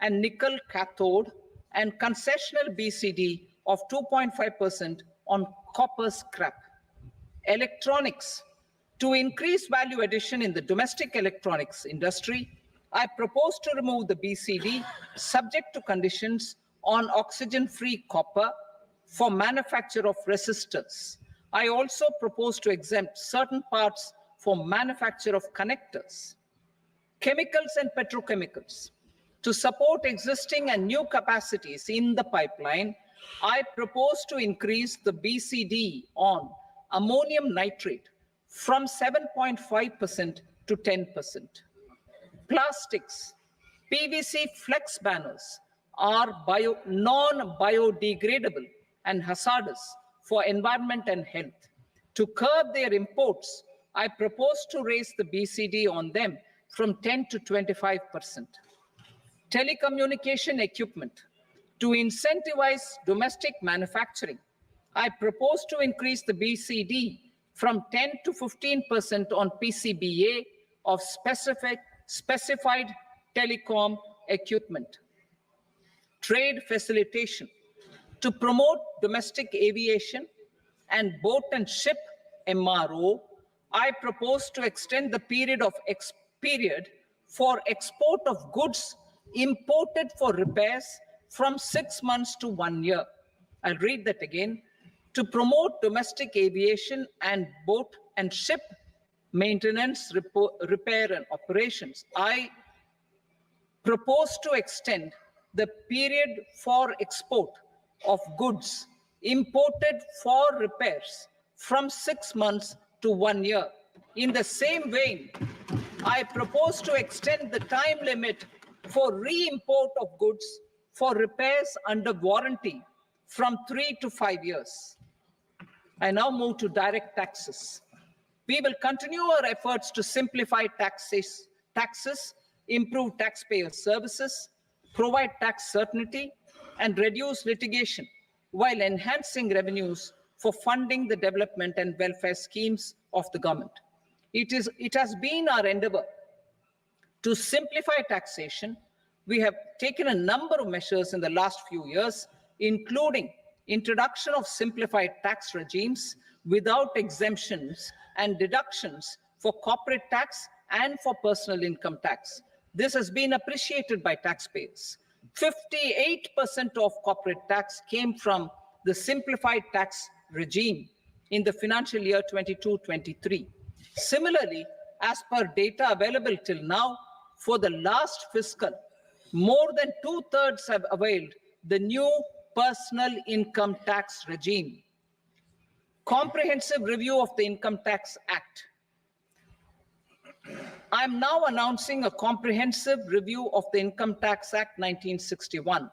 and nickel cathode and concessional BCD of 2.5% on copper scrap. Electronics. To increase value addition in the domestic electronics industry, I propose to remove the BCD subject to conditions on oxygen-free copper for manufacture of resistors. I also propose to exempt certain parts for manufacture of connectors. Chemicals and petrochemicals. To support existing and new capacities in the pipeline, I propose to increase the BCD on ammonium nitrate from 7.5% to 10%. Plastics. PVC flex banners are non-biodegradable and hazardous for environment and health. To curb their imports, I propose to raise the BCD on them from 10 to 25%. Telecommunication equipment. To incentivize domestic manufacturing, I propose to increase the BCD from 10 to 15% on PCBA of specified telecom equipment. Trade facilitation. To promote domestic aviation and boat and ship MRO, I propose to extend the period for export of goods imported for repairs from 6 months to 1 year. I'll read that again. To promote domestic aviation and boat and ship maintenance, repair and operations, I propose to extend the period for export of goods imported for repairs from 6 months to 1 year. In the same vein, I propose to extend the time limit for re-import of goods for repairs under warranty from 3 to 5 years. I now move to direct taxes. We will continue our efforts to simplify taxes, improve taxpayer services, provide tax certainty, and reduce litigation while enhancing revenues for funding the development and welfare schemes of the government. It has been our endeavor to simplify taxation. We have taken a number of measures in the last few years, including introduction of simplified tax regimes without exemptions and deductions for corporate tax and for personal income tax. This has been appreciated by taxpayers. 58% of corporate tax came from the simplified tax regime in the financial year 22-23. Similarly, as per data available till now, for the last fiscal, more than 2/3 have availed the new personal income tax regime. Comprehensive review of the Income Tax Act. I am now announcing a comprehensive review of the Income Tax Act 1961.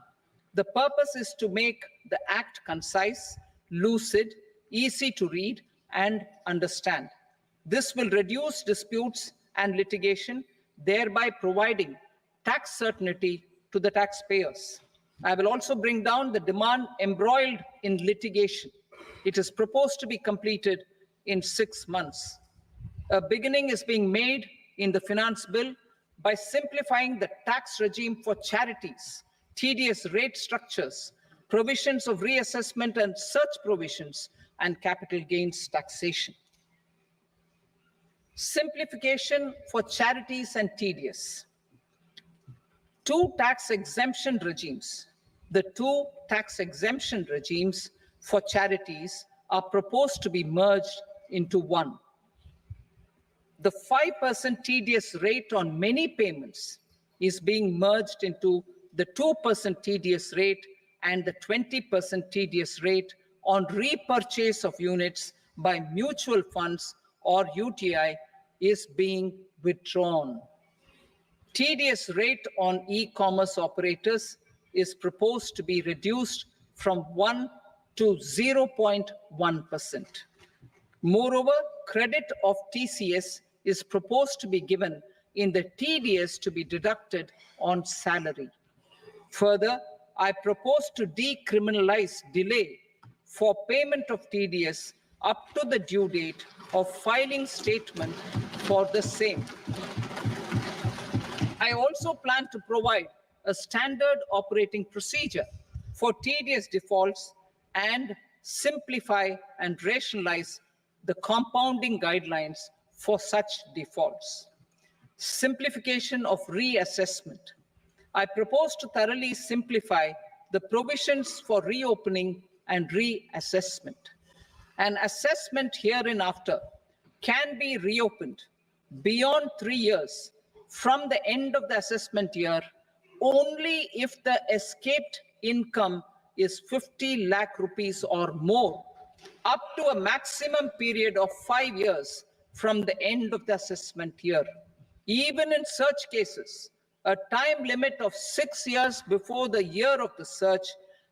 The purpose is to make the act concise, lucid, easy to read and understand. This will reduce disputes and litigation, thereby providing tax certainty to the taxpayers. I will also bring down the demand embroiled in litigation. It is proposed to be completed in 6 months. A beginning is being made in the finance bill by simplifying the tax regime for charities, tedious rate structures, provisions of reassessment and such provisions, and capital gains taxation. Simplification for charities and tedious. Two tax exemption regimes. The two tax exemption regimes for charities are proposed to be merged into one. The 5% tedious rate on many payments is being merged into the 2% tedious rate, and the 20% tedious rate on repurchase of units by mutual funds or UTI is being withdrawn. Tedious rate on e-commerce operators is proposed to be reduced from 1 to 0.1%. Moreover, credit of TCS is proposed to be given in the TDS to be deducted on salary. Further, I propose to decriminalize delay for payment of TDS up to the due date of filing statement for the same. I also plan to provide a standard operating procedure for TDS defaults and simplify and rationalize the compounding guidelines for such defaults. Simplification of reassessment. I propose to thoroughly simplify the provisions for reopening and reassessment. An assessment hereinafter can be reopened beyond 3 years from the end of the assessment year only if the escaped income is 50 lakh rupees or more, up to a maximum period of 5 years from the end of the assessment year. Even in such cases, a time limit of 6 years before the year of the search,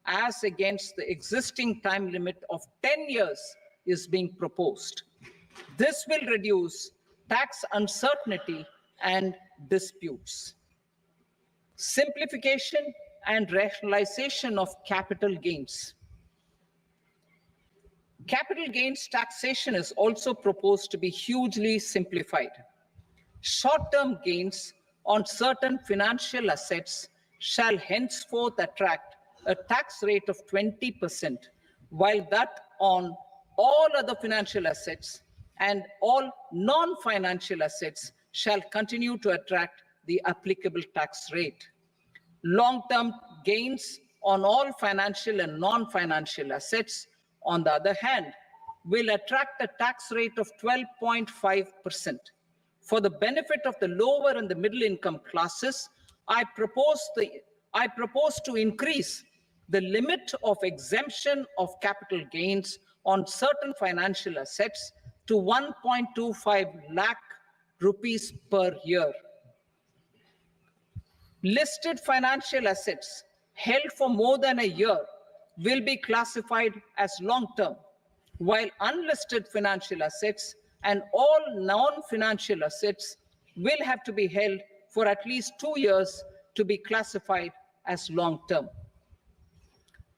as against the existing time limit of 10 years, is being proposed. This will reduce tax uncertainty and disputes. Simplification and rationalization of capital gains. Capital gains taxation is also proposed to be hugely simplified. Short-term gains on certain financial assets shall henceforth attract a tax rate of 20%, while that on all other financial assets and all non-financial assets shall continue to attract the applicable tax rate. Long-term gains on all financial and non-financial assets, on the other hand, will attract a tax rate of 12.5%. For the benefit of the lower and the middle income classes, I propose to increase the limit of exemption of capital gains on certain financial assets to 1.25 lakh rupees per year. Listed financial assets held for more than a year will be classified as long-term, while unlisted financial assets and all non-financial assets will have to be held for at least 2 years to be classified as long-term.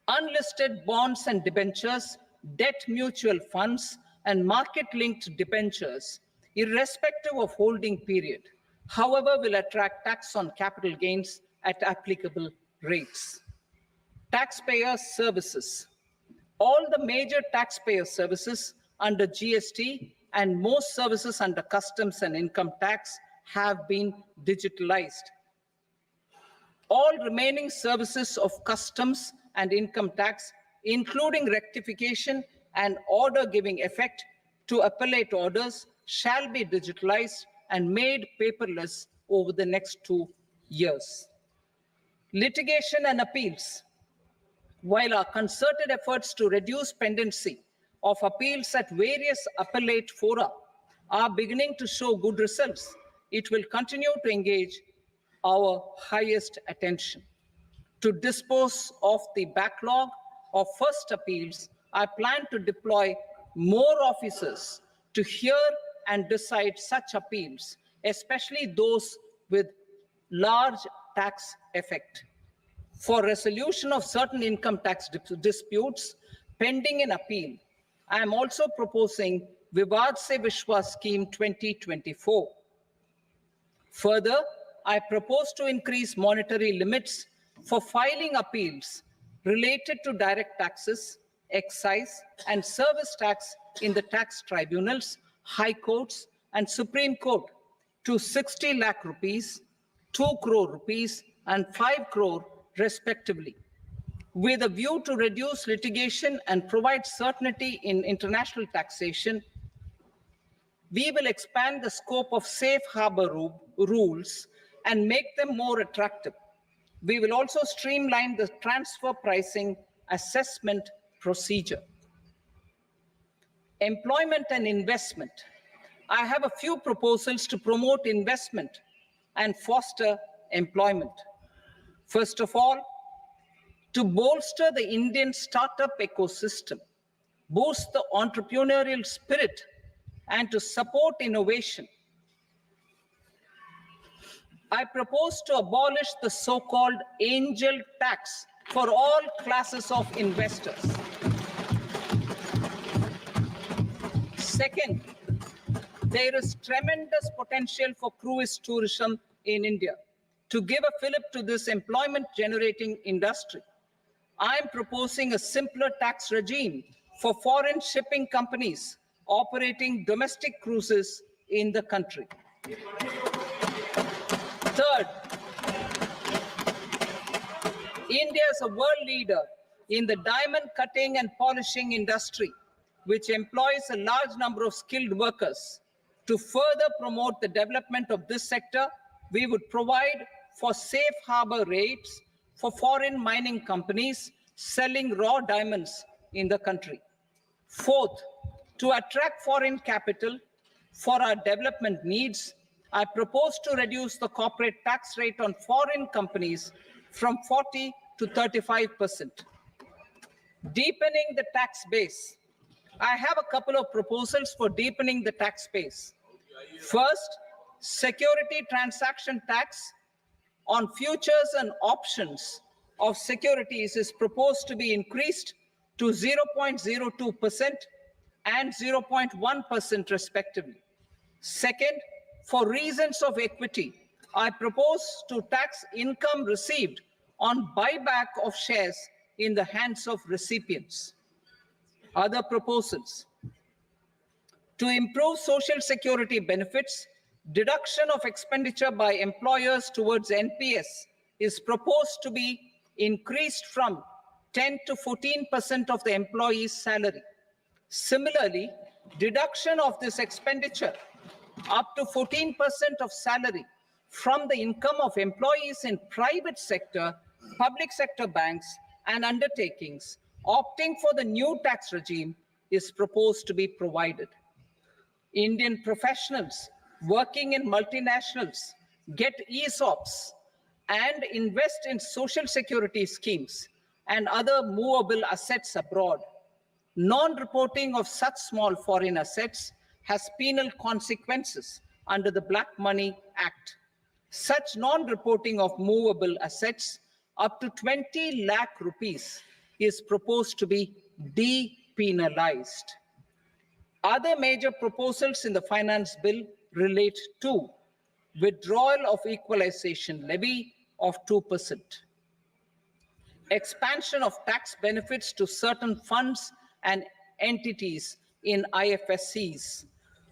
Unlisted bonds and debentures, debt mutual funds, and market-linked debentures, irrespective of holding period, however, will attract tax on capital gains at applicable rates. Taxpayer services. All the major taxpayer services under GST and most services under customs and income tax have been digitalized. All remaining services of customs and income tax, including rectification and order giving effect to appellate orders, shall be digitalized and made paperless over the next 2 years. Litigation and appeals. While our concerted efforts to reduce pendency of appeals at various appellate fora are beginning to show good results, it will continue to engage our highest attention. To dispose of the backlog of first appeals, I plan to deploy more officers to hear and decide such appeals, especially those with large tax effect. For resolution of certain income tax disputes pending in appeal, I am also proposing Vivad Se Vishwas Scheme 2024. Further, I propose to increase monetary limits for filing appeals related to direct taxes, excise, and service tax in the tax tribunals, high courts, and Supreme Court to 60 lakh rupees, 2 crore rupees, and 5 crore respectively, with a view to reduce litigation and provide certainty in international taxation. We will expand the scope of safe harbor rules and make them more attractive. We will also streamline the transfer pricing assessment procedure. Employment and investment. I have a few proposals to promote investment and foster employment. First of all, to bolster the Indian startup ecosystem, boost the entrepreneurial spirit, and to support innovation, I propose to abolish the so-called angel tax for all classes of investors. Second, there is tremendous potential for cruise tourism in India. To give a fillip to this employment-generating industry, I am proposing a simpler tax regime for foreign shipping companies operating domestic cruises in the country. Third, India is a world leader in the diamond cutting and polishing industry, which employs a large number of skilled workers. To further promote the development of this sector, we would provide for safe harbor rates for foreign mining companies selling raw diamonds in the country. Fourth, to attract foreign capital for our development needs, I propose to reduce the corporate tax rate on foreign companies from 40 to 35%. Deepening the tax base. I have a couple of proposals for deepening the tax base. First, security transaction tax on futures and options of securities is proposed to be increased to 0.02% and 0.1% respectively. Second, for reasons of equity, I propose to tax income received on buyback of shares in the hands of recipients. Other proposals. To improve social security benefits, deduction of expenditure by employers towards NPS is proposed to be increased from 10 to 14% of the employee's salary. Similarly, deduction of this expenditure up to 14% of salary from the income of employees in private sector, public sector banks, and undertakings opting for the new tax regime is proposed to be provided. Indian professionals working in multinationals get ESOPs and invest in social security schemes and other movable assets abroad. Non-reporting of such small foreign assets has penal consequences under the Black Money Act. Such non-reporting of movable assets up to 20 lakh rupees is proposed to be depenalized. Other major proposals in the finance bill relate to withdrawal of equalization levy of 2%, expansion of tax benefits to certain funds and entities in IFSCs,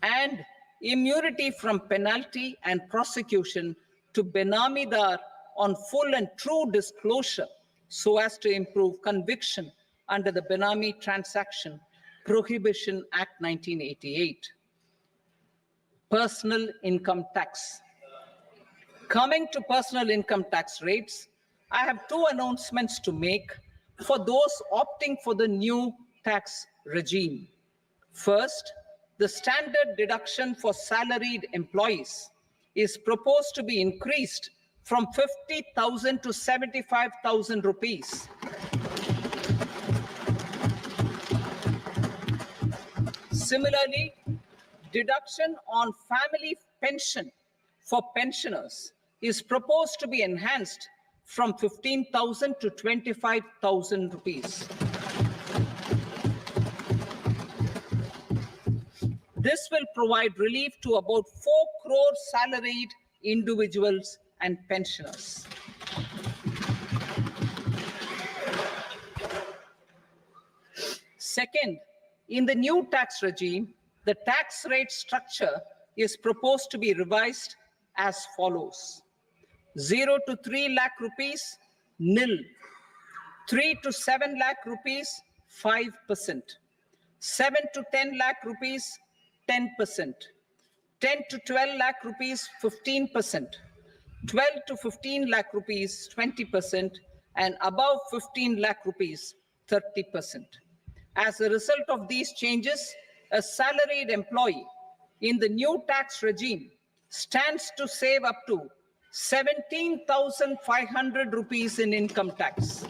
and immunity from penalty and prosecution to Benamidar on full and true disclosure so as to improve conviction under the Benami Transaction Prohibition Act 1988. Personal income tax. Coming to personal income tax rates, I have two announcements to make for those opting for the new tax regime. First, the standard deduction for salaried employees is proposed to be increased from 50,000 to 75,000 rupees. Similarly, deduction on family pension for pensioners is proposed to be enhanced from 15,000 to 25,000 rupees. This will provide relief to about 4 crore salaried individuals and pensioners. Second, in the new tax regime, the tax rate structure is proposed to be revised as follows. 0 to 3 lakh rupees, nil. 3 to 7 lakh rupees, 5%. 7 to 10 lakh rupees, 10%. 10 to 12 lakh rupees, 15%. 12 to 15 lakh rupees, 20%. And above 15 lakh rupees, 30%. As a result of these changes, a salaried employee in the new tax regime stands to save up to 17,500 rupees in income tax.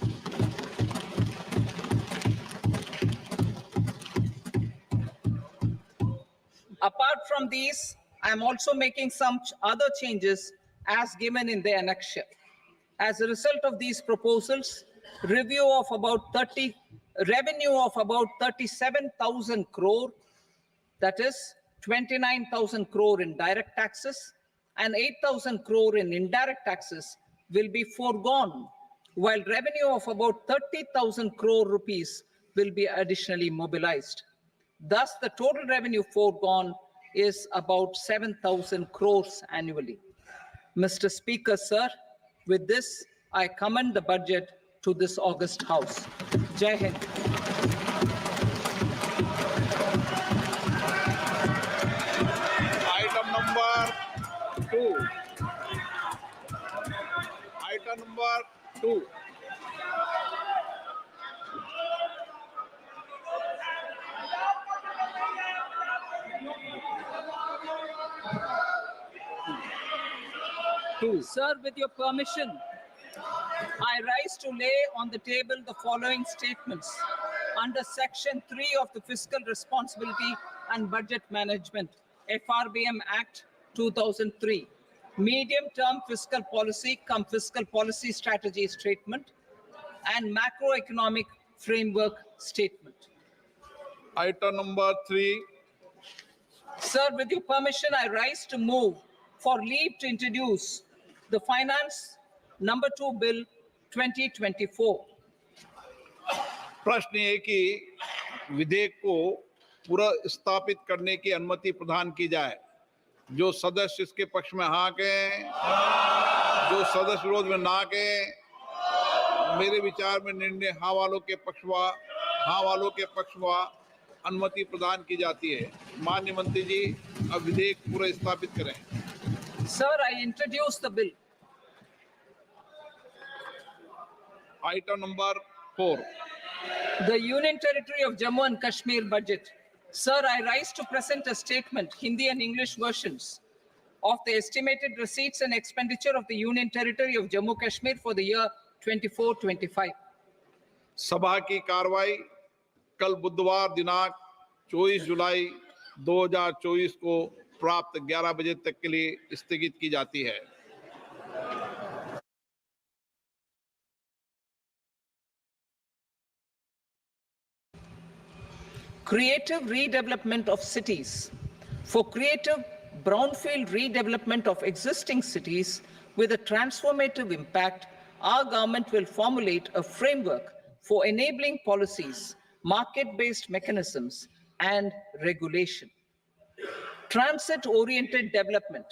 Apart from these, I am also making some other changes as given in the annexure. As a result of these proposals, revenue of about 37,000 crore that is 29,000 crore in direct taxes and 8,000 crore in indirect taxes, will be foregone, while revenue of about 30,000 crore rupees will be additionally mobilized. Thus, the total revenue foregone is about 7,000 crores annually. Mr. Speaker, sir, with this, I commend the budget to this august House. Jai Hind. Item number 2. Item number 2. Sir, with your permission, I rise to lay on the table the following statements under Section 3 of the Fiscal Responsibility and Budget Management, FRBM Act 2003, medium-term fiscal policy cum fiscal policy strategy statement and macroeconomic framework statement. Item number 3. Sir, with your permission, I rise to move for leave to introduce the Finance Number 2 Bill 2024. प्रश्न ये कि विधेयक को पुनर्स्थापित करने की अनुमति प्रदान की जाए। जो सदस्य इसके पक्ष में हाँ कहें, जो सदस्य विरोध में ना कहें। मेरे विचार में निर्णय हाँ वालों के पक्षवा अनुमति प्रदान की जाती है। माननीय मंत्री जी, अब विधेयक पुनर्स्थापित करें। Sir, I introduce the bill. Item number 4. The Union Territory of Jammu and Kashmir budget. Sir, I rise to present a statement, Hindi and English versions, of the estimated receipts and expenditure of the Union Territory of Jammu and Kashmir for the year 24-25. सभा की कार्रवाई कल बुधवार दिनांक 24 जुलाई 2024 को प्राप्त 11 बजे तक के लिए स्थगित की जाती है। Creative redevelopment of cities. For creative brownfield redevelopment of existing cities with a transformative impact, our government will formulate a framework for enabling policies, market-based mechanisms, and regulation. Transit-oriented development.